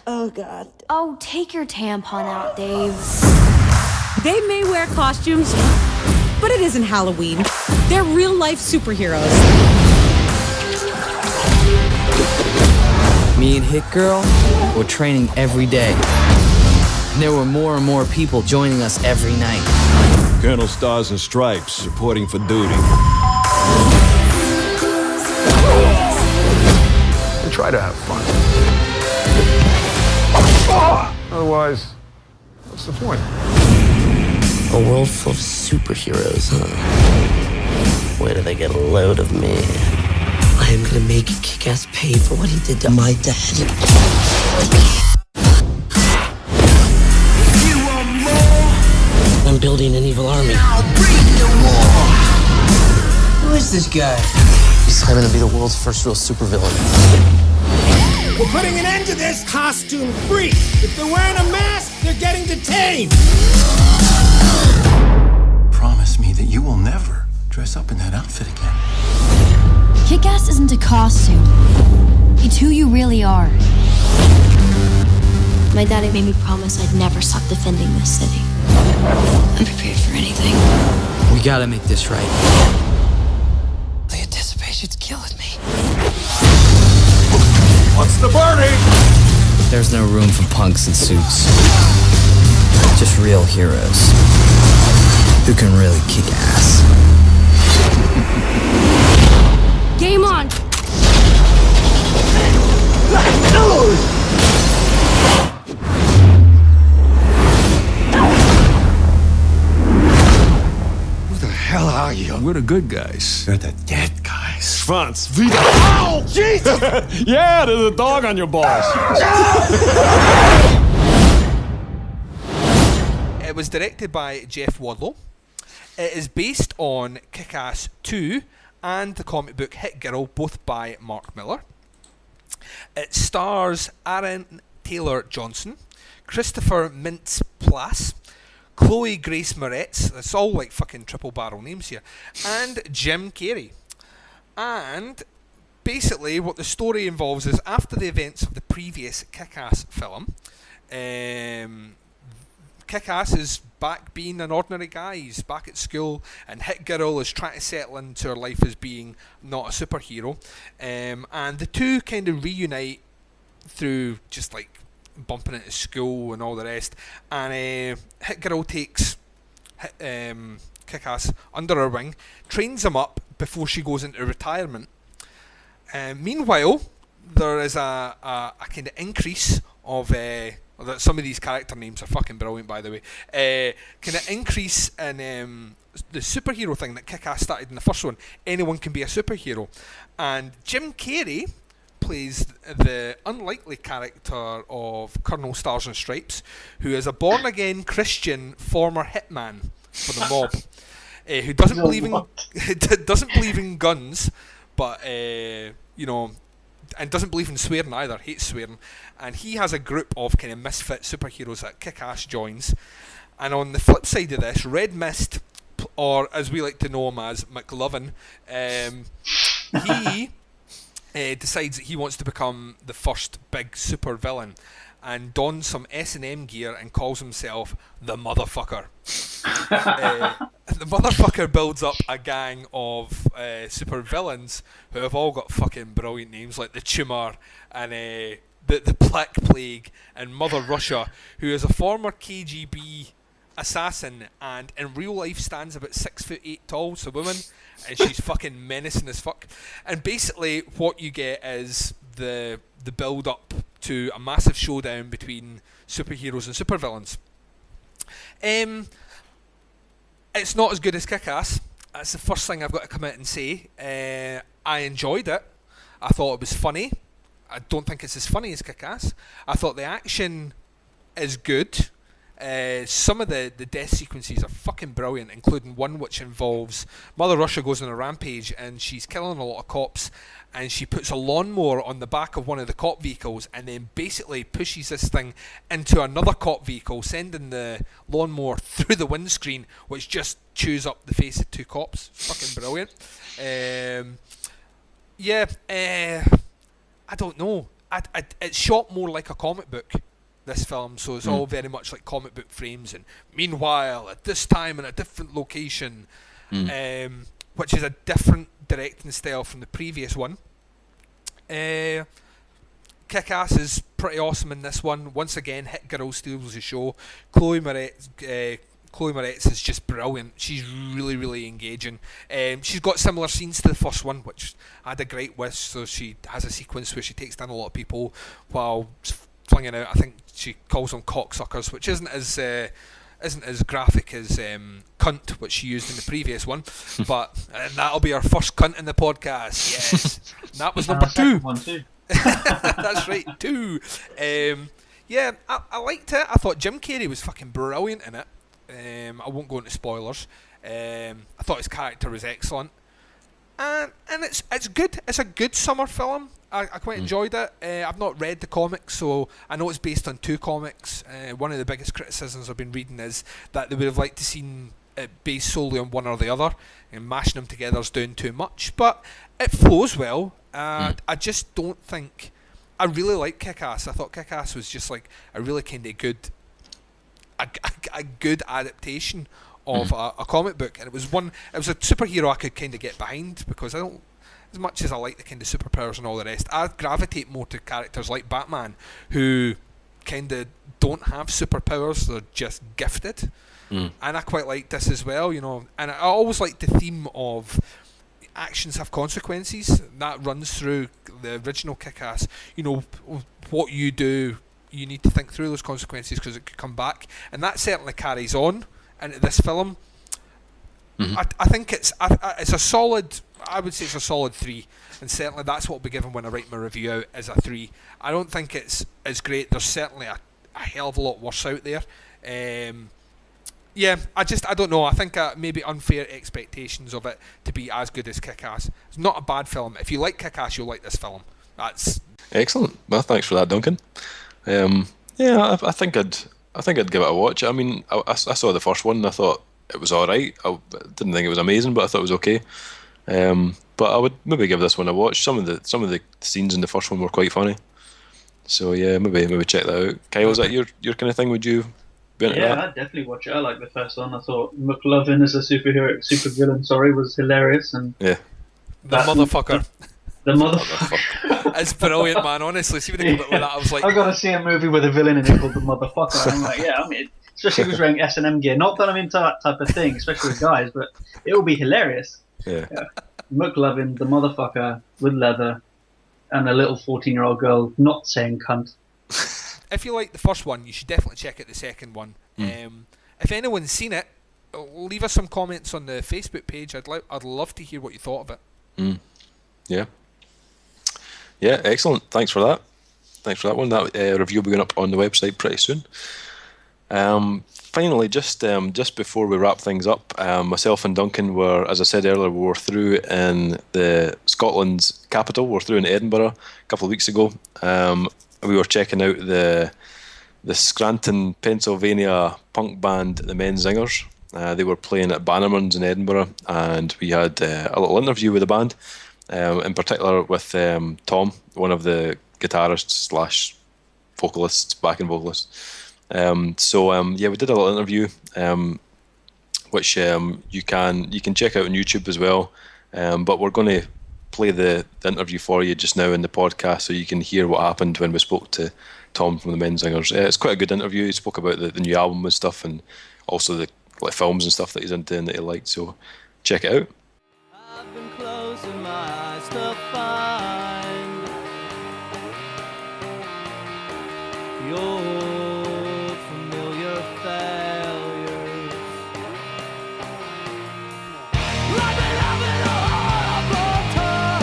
Oh, God. Oh, take your tampon out, Dave. They may wear costumes, but it isn't Halloween. They're real-life superheroes. Me and Hit Girl were training every day. And there were more and more people joining us every night. Colonel Stars and Stripes reporting for duty. And try to have fun. Otherwise, what's the point? A world full of superheroes, huh? Where do they get a load of me? I am gonna make Kick-Ass pay for what he did to my dad. You want more? I'm building an evil army. I'll bring you more. Who is this guy? He's claiming to be the world's first real supervillain. We're putting an end to this costume free. If they're wearing a mask, they're getting detained. Promise me that you will never dress up in that outfit again. Kick-Ass isn't a costume. It's who you really are. My daddy made me promise I'd never stop defending this city. I'm prepared for anything. We gotta make this right. The anticipation's killing me. What's the party? There's no room for punks in suits. Just real heroes who can really kick ass. Game on! Who the hell are you? We're the good guys. You're the dead guys. Franz, wieder. Ow! Jesus! Yeah, there's a dog on your balls. It was directed by Jeff Wadlow. It is based on Kick-Ass 2 and the comic book Hit Girl, both by Mark Millar. It stars Aaron Taylor Johnson, Christopher Mintz-Plasse, Chloe Grace Moretz, it's all like fucking triple barrel names here, and Jim Carrey. And basically what the story involves is after the events of the previous Kick-Ass film, Kick-Ass is back being an ordinary guy. He's back at school, and Hit Girl is trying to settle into her life as being not a superhero. And the two kind of reunite through just like bumping into school and all the rest. And Hit Girl takes Kick-Ass under her wing, trains him up before she goes into retirement. Meanwhile, there is a kind of increase of some of these character names are fucking brilliant, by the way. Kind of increase in the superhero thing that Kick-Ass started in the first one. Anyone can be a superhero, and Jim Carrey plays the unlikely character of Colonel Stars and Stripes, who is a born-again Christian former hitman for the mob, who doesn't believe in guns, but and doesn't believe in swearing either, hates swearing. And he has a group of kind of misfit superheroes that Kick-Ass joins. And on the flip side of this, Red Mist, or as we like to know him as McLovin, he decides that he wants to become the first big super villain, and dons some S&M gear and calls himself the Motherfucker. The Motherfucker builds up a gang of super villains who have all got fucking brilliant names, like the Tumor and the Black Plague and Mother Russia, who is a former KGB assassin and in real life stands about 6'8" tall, so woman, and she's fucking menacing as fuck. And basically what you get is the build up to a massive showdown between superheroes and supervillains. It's not as good as Kick-Ass. That's the first thing I've got to come out and say. I enjoyed it. I thought it was funny. I don't think it's as funny as Kick-Ass. I thought the action is good. Some of the death sequences are fucking brilliant, including one which involves Mother Russia goes on a rampage and she's killing a lot of cops, and she puts a lawnmower on the back of one of the cop vehicles and then basically pushes this thing into another cop vehicle, sending the lawnmower through the windscreen, which just chews up the face of two cops. Fucking brilliant. I don't know. It's shot more like a comic book, this film, so it's all very much like comic book frames, and meanwhile at this time in a different location, which is a different directing style from the previous one. Kick-Ass is pretty awesome in this one. Once again, Hit Girl steals the show. Chloe Moretz is just brilliant. She's really, really engaging. She's got similar scenes to the first one, which I had a great with. So she has a sequence where she takes down a lot of people while flinging out, I think she calls them cocksuckers, which isn't as isn't as graphic as cunt, which she used in the previous one, but that'll be our first cunt in the podcast. Yes, and that was number 2. One too. That's right, 2. Yeah, I liked it. I thought Jim Carrey was fucking brilliant in it. I won't go into spoilers. I thought his character was excellent, and it's good. It's a good summer film. I quite enjoyed it. I've not read the comics, so I know it's based on 2 comics. One of the biggest criticisms I've been reading is that they would have liked to seen it based solely on one or the other, and mashing them together is doing too much. But it flows well. I just don't think. I really like Kick-Ass. I thought Kick-Ass was just like a really kind of good, a good adaptation of a comic book, and it was a superhero I could kind of get behind, because I don't. As much as I like the kind of superpowers and all the rest, I gravitate more to characters like Batman, who kind of don't have superpowers, they're just gifted. And I quite like this as well, you know. And I always like the theme of actions have consequences. That runs through the original Kick-Ass. You know, what you do, you need to think through those consequences, because it could come back. And that certainly carries on into this film. I think it's a solid. I would say it's a solid 3, and certainly that's what I'll be given when I write my review out, as a 3. I don't think it's as great. There's certainly a hell of a lot worse out there. Yeah, I don't know. I think maybe unfair expectations of it to be as good as Kick-Ass. It's not a bad film. If you like Kick-Ass, you'll like this film. That's excellent. Well, thanks for that, Duncan. Yeah, I think I'd give it a watch. I mean, I saw the first one and I thought it was all right. I didn't think it was amazing, but I thought it was okay. But I would maybe give this one a watch. Some of the scenes in the first one were quite funny. So yeah, maybe check that out. Kyle, is that your kind of thing? Would you be into that? Yeah, I'd definitely watch it. I like the first one. I thought McLovin as a supervillain, was hilarious, and the motherfucker. The motherfucker. It's brilliant, man. Honestly, see when they come up with that, I was like, I gotta see a movie with a villain in it called the motherfucker. I'm like, yeah, I mean, especially if he was wearing S&M gear. Not that I'm into that type of thing, especially with guys, but it will be hilarious. Yeah. McLovin, the motherfucker with leather, and a little 14-year-old girl not saying cunt. If you like the first one, you should definitely check out the second one. If anyone's seen it, leave us some comments on the Facebook page. I'd love to hear what you thought of it. Yeah, excellent. Thanks for that. Thanks for that one. That review will be going up on the website pretty soon. Finally, just before we wrap things up, myself and Duncan were, as I said earlier, we were through in the Scotland's capital. We were through in Edinburgh a couple of weeks ago. We were checking out the Scranton, Pennsylvania punk band, the Menzingers. They were playing at Bannerman's in Edinburgh, and we had a little interview with the band, in particular with Tom, one of the guitarists / vocalists, backing vocalists. Yeah, we did a little interview, which you can check out on YouTube as well. But we're going to play the interview for you just now in the podcast, so you can hear what happened when we spoke to Tom from the Menzingers. It's quite a good interview. He spoke about the new album and stuff, and also the films and stuff that he's into and that he liked. So check it out. I've been closing my eyes to find your familiar failures. I've been having a horrible time.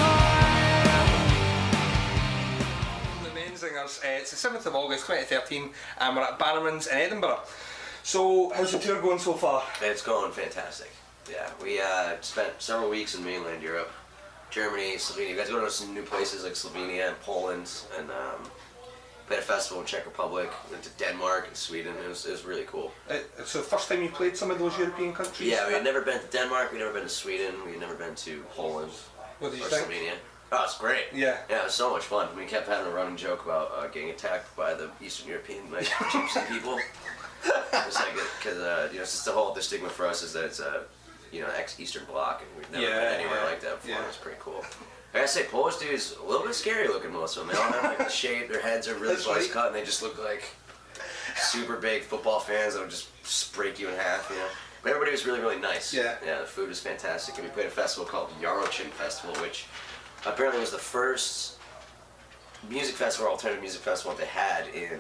The Menzingers. It's the 7th of August 2013, and we're at Bannerman's in Edinburgh. So, how's the tour going so far? It's going fantastic. Yeah, we spent several weeks in mainland Europe, Germany, Slovenia. You guys go to some new places like Slovenia and Poland, and played a festival in Czech Republic, went to Denmark and Sweden. It was really cool. So the first time you played some of those European countries? Yeah, we had never been to Denmark, we had never been to Sweden, we had never been to Poland what did you or think? Slovenia. Oh, it's great. Yeah. Yeah, it was so much fun. We kept having a running joke about getting attacked by the Eastern European gypsy people. It's like, because it's just the stigma for us is that it's a ex-Eastern Bloc, and we've never been anywhere like that before. It's pretty cool. I gotta say, Polish dudes a little bit scary looking, most of them. They all have like the shape, their heads are really close cut, and they just look like super big football fans that would just break you in half, But everybody was really, really nice. Yeah, the food was fantastic, and we played a festival called Yarochin Festival, which apparently was the first music festival, alternative music festival they had in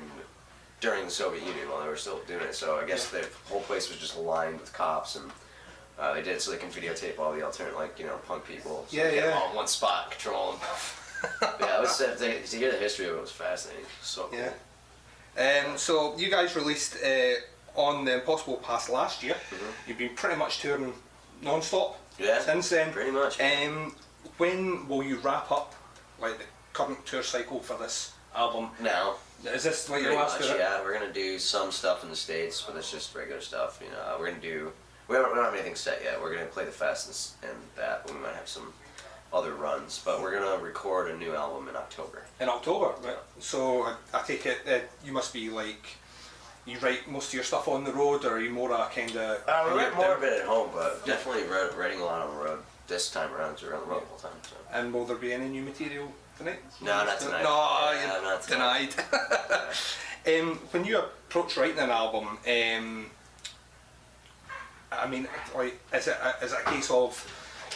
during the Soviet Union while they were still doing it. So I guess the whole place was just lined with cops, and they did it so they can videotape all the alternate, like, you know, punk people. So they get them all in one spot, control them. Yeah, it was, to hear the history of it was fascinating. So cool. Yeah. So you guys released on the Impossible Pass last year. You've been pretty much touring non-stop since then. Pretty much. When will you wrap up like the current tour cycle for this album? Now. Is this like Pretty your last much, tour? yeah. We're gonna do some stuff in the States, but it's just regular stuff. You know, we're gonna do. We don't have anything set yet. We're gonna play the fest and that. We might have some other runs, but we're gonna record a new album in October. In October, right? So I take it you must be like, you write most of your stuff on the road, or are you more a kind of? We write more of it at home, but definitely writing a lot on the road this time around. So we're on the road the whole time. So. And will there be any new material tonight? No, not tonight. No, yeah, not tonight. When you approach writing an album, I mean, like, is it a case of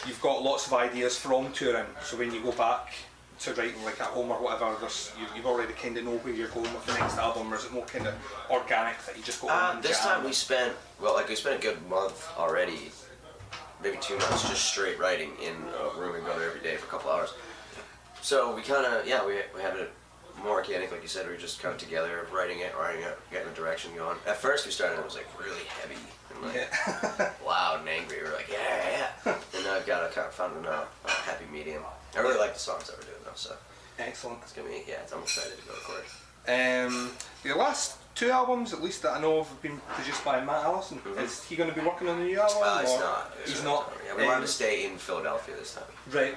you've got lots of ideas from touring, so when you go back to writing like at home or whatever, you've already kind of know where you're going with the next album, or is it more kind of organic that you just go home and this jam? time we spent a good month already, maybe 2 months, just straight writing in a room together every day for a couple hours. So we kind of, we have it more organic, like you said. We were just kind of together, writing it, getting the direction going. At first we started, it was like really heavy and like loud and angry. We were like, yeah. And now I've got a kind of found a happy medium. I really like the songs that we're doing though, so. Excellent. It's gonna be, I'm excited to go record. The last 2 albums, at least that I know of, have been produced by Matt Allison. Is he going to be working on a new album? He's not. He's not. Yeah, we wanted to stay in Philadelphia this time. Right.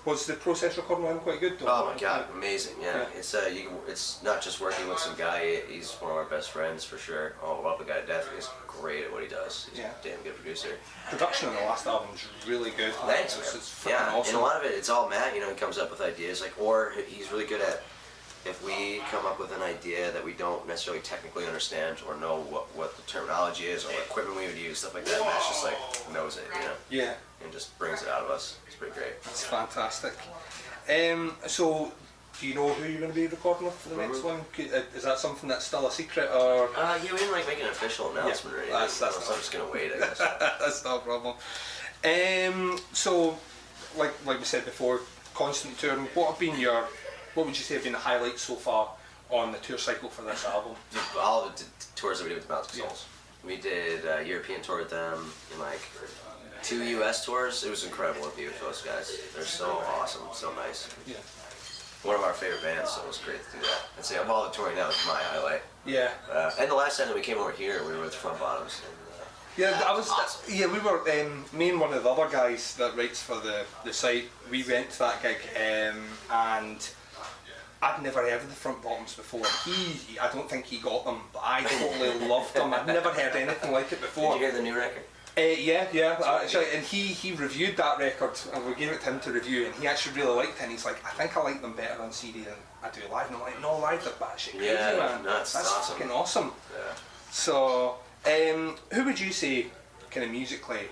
Was the process recording one quite good though? Oh my god, amazing! Yeah, it's not just working with some guy. He's one of our best friends for sure. Oh, love the guy to death. He's great at what he does. He's a damn good producer. Production on the last album is really good. Thanks, man. It's And awesome. a lot of it, it's all Matt. You know, he comes up with ideas, like, or he's really good at. If we come up with an idea that we don't necessarily technically understand or know what the terminology is or what equipment we would use, stuff like that, Matt's just like knows it, you know? Yeah. And just brings it out of us. It's pretty great. It's fantastic. So, do you know who you're going to be recording with for the next one? Is that something that's still a secret, or? We didn't like make an official announcement or anything. So I'm just going to wait, I guess. That's not a problem. So, like we said before, constant touring. What would you say have been the highlights so far on the tour cycle for this album? All of the tours that we did with Mountain Souls. We did a European tour with them and like 2 US tours. It was incredible to be with those guys. They're so awesome, so nice. Yeah. One of our favorite bands, so it was great to do that. I'd say of all the touring, that was my highlight. Yeah. And the last time that we came over here, we were with Front Bottoms. And, awesome. We were. Me and one of the other guys that writes for the site. We went to that gig, and I'd never heard of the Front Bottoms before. I don't think he got them, but I totally loved them. I'd never heard anything like it before. Did you hear the new record? Yeah. Actually, and he reviewed that record, and we gave it to him to review, and he actually really liked it. And he's like, I think I like them better on CD than I do live. And I'm like, no, live they're batshit crazy, man. That's awesome. Fucking awesome. Yeah. So, who would you say, kind of musically,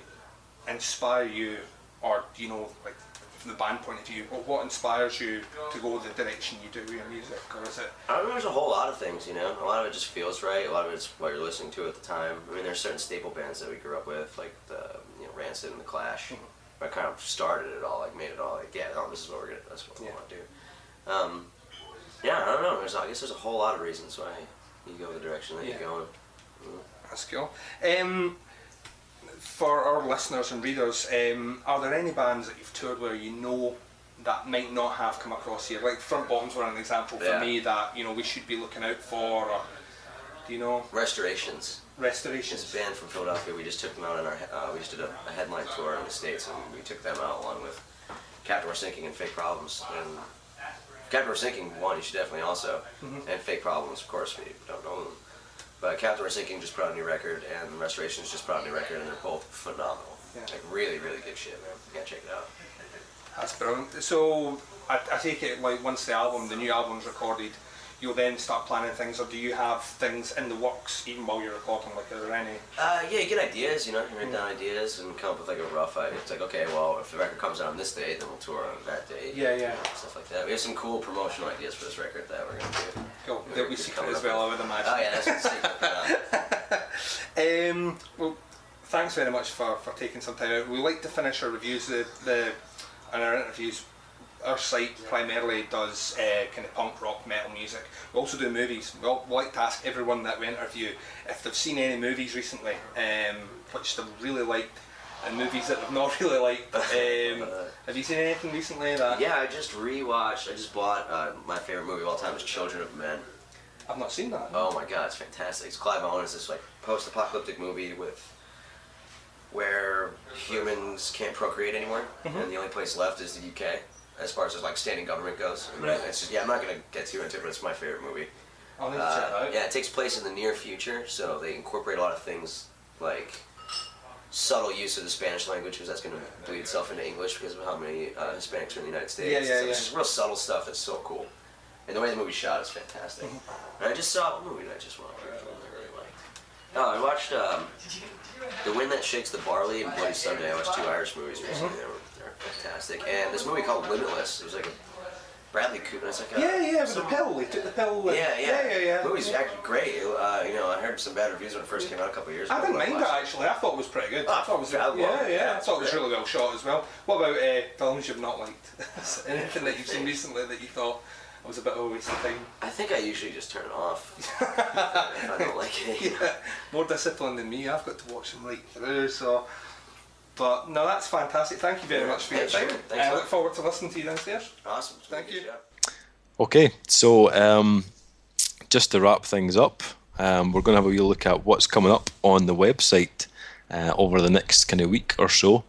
inspire you, or you know, like from the band point of view, what inspires you to go the direction you do with your music, or is it? I mean, there's a whole lot of things, you know. A lot of it just feels right. A lot of it's what you're listening to at the time. I mean, there's certain staple bands that we grew up with, like the Rancid and the Clash. I kind of started it all, like made it all like, this is what that's what we want to do. I don't know. I guess there's a whole lot of reasons why you go the direction that you're going. That's cool. For our listeners and readers, are there any bands that you've toured where you know that might not have come across here? Like Front Bottoms were an example for me that we should be looking out for. Or, do you know? Restorations. It's a band from Philadelphia. We just took them out in we just did a headline tour in the States, and we took them out along with Captain We're Sinking and Fake Problems. And Captain We're Sinking, one, you should definitely also, and Fake Problems, of course, we don't know them. But Captain We're Sinking just put out a new record, and Restorations just put out a new record, and they're both phenomenal. Like really, really good shit, man. You gotta check it out. That's brilliant. So I take it like once the new album's recorded, you'll then start planning things, or do you have things in the works even while you're recording? Like, are there any? Yeah, you get ideas, you write down ideas and come up with like a rough idea. It's like, okay, well, if the record comes out on this date, then we'll tour on that date. Yeah. Stuff like that. We have some cool promotional ideas for this record that we're going to do. Cool. That we secret as well, I would imagine. Oh yeah, that's the secret. Well, thanks very much for taking some time out. We like to finish our reviews and our interviews. Our site primarily does kind of punk rock metal music. We also do movies. We like to ask everyone that we interview if they've seen any movies recently, which they've really liked, and movies that they've not really liked. Have you seen anything recently? Yeah, I just bought my favorite movie of all time is Children of Men. I've not seen that. Oh my god, it's fantastic. It's Clive Owen. It's this like post-apocalyptic movie where humans can't procreate anymore, and the only place left is the UK. As far as like standing government goes, it's just, I'm not gonna get too into it, but it's my favorite movie. I'll need to check it out. Yeah, it takes place in the near future, so they incorporate a lot of things like subtle use of the Spanish language, because that's gonna bleed itself into English because of how many Hispanics are in the United States. Yeah. It's just real subtle stuff that's so cool, and the way the movie's shot is fantastic. And I just saw a movie that I just watched that I really liked. Oh, I watched The Wind That Shakes the Barley and Bloody Sunday. I watched 2 Irish movies recently. They're fantastic. And this movie called Limitless. It was like a Bradley Cooper. It's like with the pill. He took the pill. Yeah. The movie's actually great. I heard some bad reviews when it first came out a couple of years ago. I didn't mind it actually. I thought it was pretty good. I thought it was I thought it was really well shot as well. What about films you've not liked? Anything that you've seen recently that you thought was a bit of a waste of time? I think I usually just turn it off if I don't like it. Yeah, more disciplined than me. I've got to watch them right through. So. But no, that's fantastic. Thank you very much for your time. I look forward to listening to you downstairs. Awesome. Thank you. Okay, so just to wrap things up, we're going to have a wee look at what's coming up on the website over the next kind of week or so.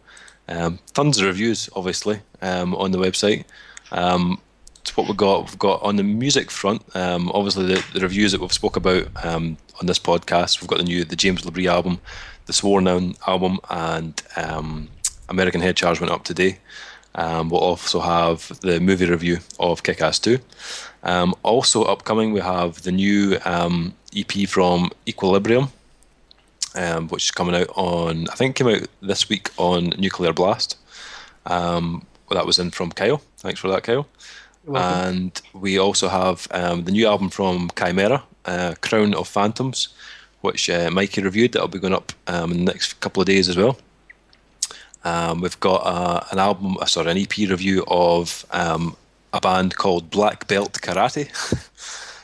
Tons of reviews, obviously, on the website. It's what we've got on the music front. Obviously, the reviews that we've spoke about on this podcast. We've got the James Labrie album, the Sworn album, and American Head Charge went up today. We'll also have the movie review of Kick-Ass 2. Also upcoming, we have the new EP from Equilibrium, which is coming out on, I think came out this week on Nuclear Blast. That was in from Kyle. Thanks for that, Kyle. And we also have the new album from Chimera, Crown of Phantoms, which Mikey reviewed. That'll be going up in the next couple of days as well. We've got an EP review of a band called Black Belt Karate.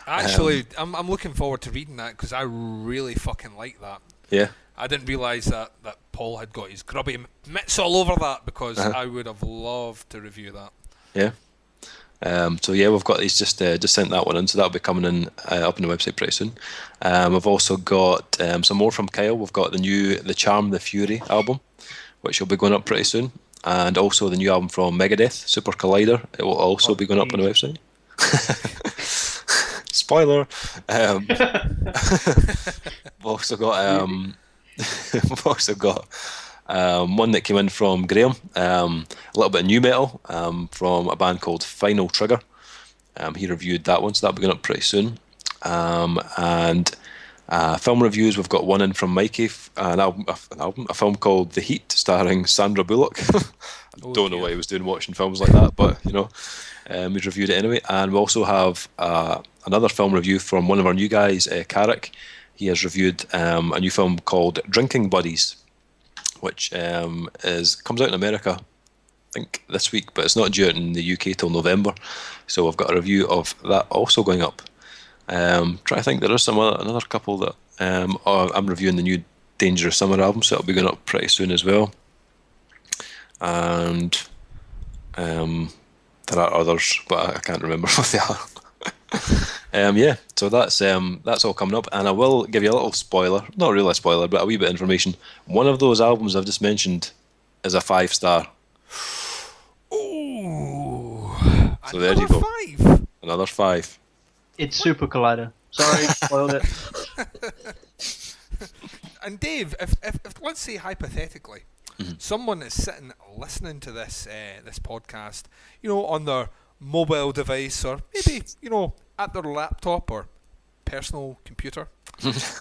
Actually, I'm looking forward to reading that because I really fucking like that. Yeah. I didn't realise that Paul had got his grubby mitts all over that because I would have loved to review that. Yeah. So yeah, we've got these just sent that one in, so that'll be coming in up on the website pretty soon. We've also got some more from Kyle. We've got the Charm the Fury album, which will be going up pretty soon, and also the new album from Megadeth, Super Collider. It will also be going up on the website. Spoiler. We've also got one that came in from Graham, a little bit of new metal from a band called Final Trigger. He reviewed that one, so that'll be going up pretty soon. And film reviews, we've got one in from Mikey, a film called The Heat, starring Sandra Bullock. I don't know what he was doing watching films like that, but he's reviewed it anyway. And we also have another film review from one of our new guys, Carrick. He has reviewed a new film called Drinking Buddies, which comes out in America, I think, this week, but it's not due out in the UK till November. So I've got a review of that also going up. Trying to think, there is another couple that I'm reviewing the new Dangerous Summer album, so it'll be going up pretty soon as well. And there are others, but I can't remember what they are. Yeah, so that's all coming up, and I will give you a little spoiler, not really a spoiler, but a wee bit of information. One of those albums I've just mentioned is a 5-star. Ooh, so there you go. 5? Another 5. It's Super Collider. Sorry, spoiled it. And Dave, if let's say hypothetically, someone is sitting listening to this this podcast, on their mobile device, or maybe at their laptop or personal computer,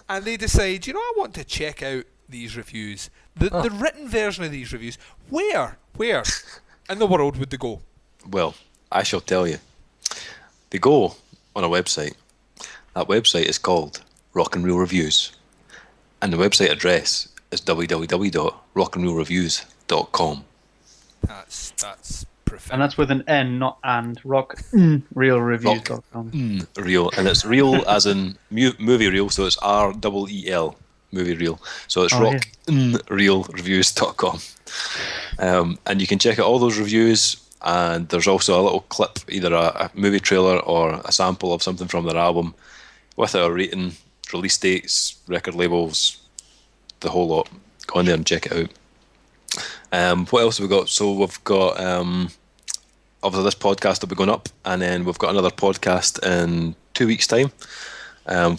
and they decide, you know, I want to check out these reviews, the written version of these reviews, where in the world would they go? Well, I shall tell you. They go on a website. That website is called Rock and Reel Reviews, and the website address is www.rockandreelreviews.com. That's profound. And that's with an N, not and. Rockreelreviews.com. Real, and it's real as in movie reel, so it's REEL, movie reel. So it's rockreelreviews.com. And you can check out all those reviews, and there's also a little clip, either a movie trailer or a sample of something from their album, with a rating, release dates, record labels, the whole lot. Go on there and check it out. What else have we got? So we've got obviously this podcast will be going up, and then we've got another podcast in 2 weeks' time,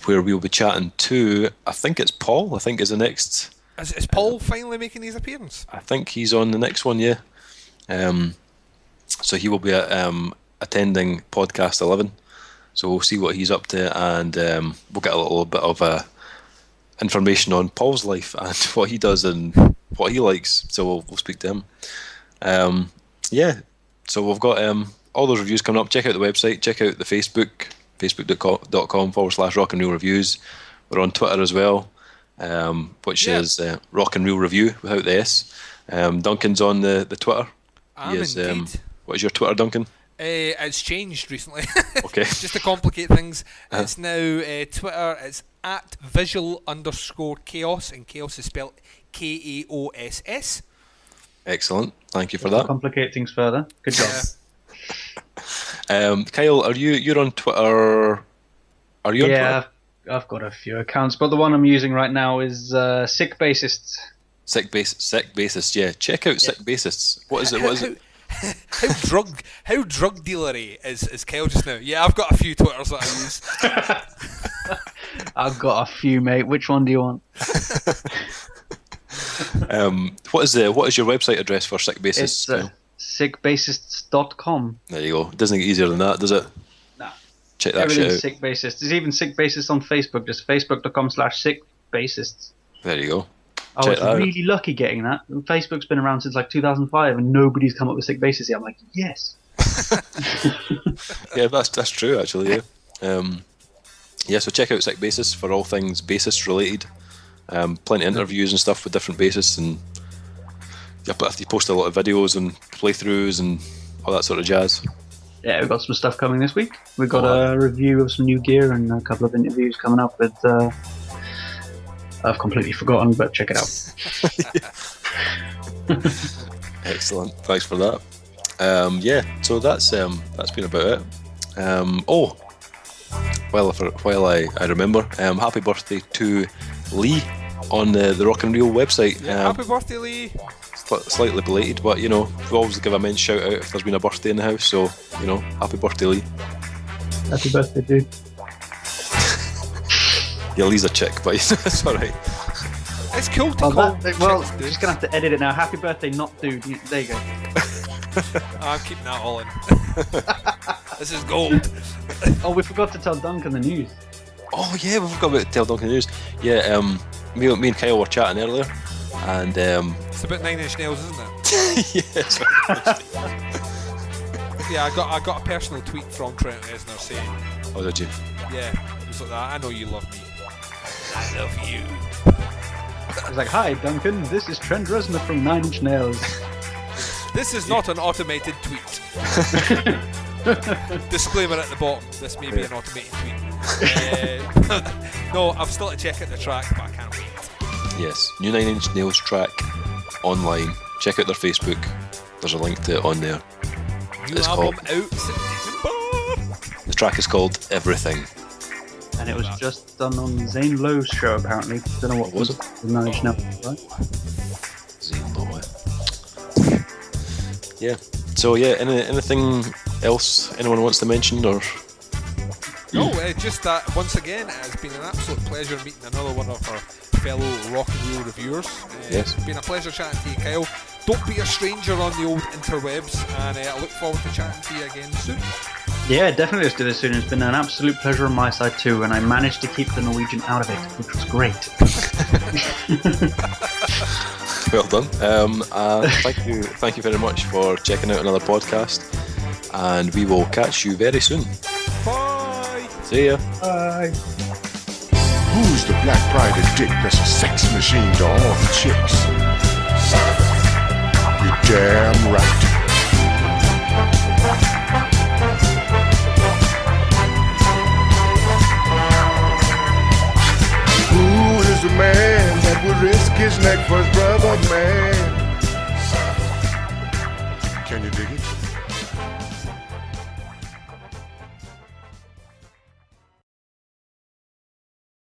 where we'll be chatting to, I think it's Paul. I think is the next. Is Paul finally making his appearance? I think he's on the next one. Yeah. So he will be attending podcast 11. So we'll see what he's up to, and we'll get a little bit of information on Paul's life and what he does and what he likes. So we'll speak to him. Yeah. So we've got all those reviews coming up. Check out the website. Check out the Facebook, facebook.com/Rock and Reel Reviews. We're on Twitter as well, which is Rock and Reel Review without the S. Duncan's on the Twitter. He is, indeed. What is your Twitter, Duncan? It's changed recently. Okay. Just to complicate things, it's now Twitter. It's at visual_chaos, and chaos is spelled KAOSS. Excellent. Thank you for that. Complicate things further. Good job. Kyle, you're on Twitter? Are you on Twitter? I've got a few accounts, but the one I'm using right now is Sick Bassists. Sick Bassists, yeah. Check out Sick Bassists. What is it? How drug dealery is Kyle just now? Yeah, I've got a few Twitters that I use. I've got a few, mate. Which one do you want? What is your website address for Sick Bassists? It's sickbassists.com. There you go. It doesn't get easier than that, does it? No. Check that shit out. Sick Bassists. There's even Sick Bassists on Facebook. Just facebook.com/sickbassists. There you go. I was really lucky getting that. Facebook's been around since like 2005, and nobody's come up with Sick Bassists yet. I'm like, yes. Yeah, that's true actually. Yeah. So check out Sick Bassists for all things bassist related. Plenty of interviews and stuff with different bassists, and you post a lot of videos and playthroughs and all that sort of jazz. Yeah, we've got some stuff coming this week. We've got a review of some new gear and a couple of interviews coming up with. I've completely forgotten, but check it out. Excellent. Thanks for that. Yeah. So that's been about it. While I remember, happy birthday to Lee on the Rock and Reel website. Yeah, happy birthday, Lee. Slightly belated, but we always give a men's shout out if there's been a birthday in the house. So happy birthday, Lee. Happy birthday, dude. Yeah, Lee's a chick, but it's alright. It's cool to call chicks, I'm just gonna have to edit it now. Happy birthday, not dude. There you go. I'm keeping that all in. This is gold. Oh, we forgot to tell Duncan the news. Oh yeah, we forgot about to tell Duncan the news. Yeah, me and Kyle were chatting earlier, and it's about 9 Inch Nails, isn't it? Yes. Yeah, I got a personal tweet from Trent Reznor saying. Oh, did you? Yeah, it was like that. I know you love me. I love you. I was like, hi Duncan, this is Trent Reznor from 9 Inch Nails. This is not an automated tweet. Disclaimer at the bottom, this may be an automated tweet. No, I've still to check out the track, but I can't wait. Yes, new 9 Inch Nails track online. Check out their Facebook. There's a link to it on there. New album out September. The track is called Everything. And it was just done on Zane Lowe's show, apparently. Don't know what was it. Zane Lowe. Yeah. So yeah, anything else anyone wants to mention, or? No, just that once again it has been an absolute pleasure meeting another one of our fellow Rock and Reel reviewers. Yes. It's been a pleasure chatting to you, Kyle. Don't be a stranger on the old interwebs, and I look forward to chatting to you again soon. Yeah, definitely let's do this soon. It's been an absolute pleasure on my side too, and I managed to keep the Norwegian out of it, which was great. Well done. Thank you very much for checking out another podcast, and we will catch you very soon. Bye. See ya. Bye. Who's the black-prided dick that's a sex machine to all the chicks? You're damn right. Who is the man that would risk his neck for his brother, man? Can you dig it?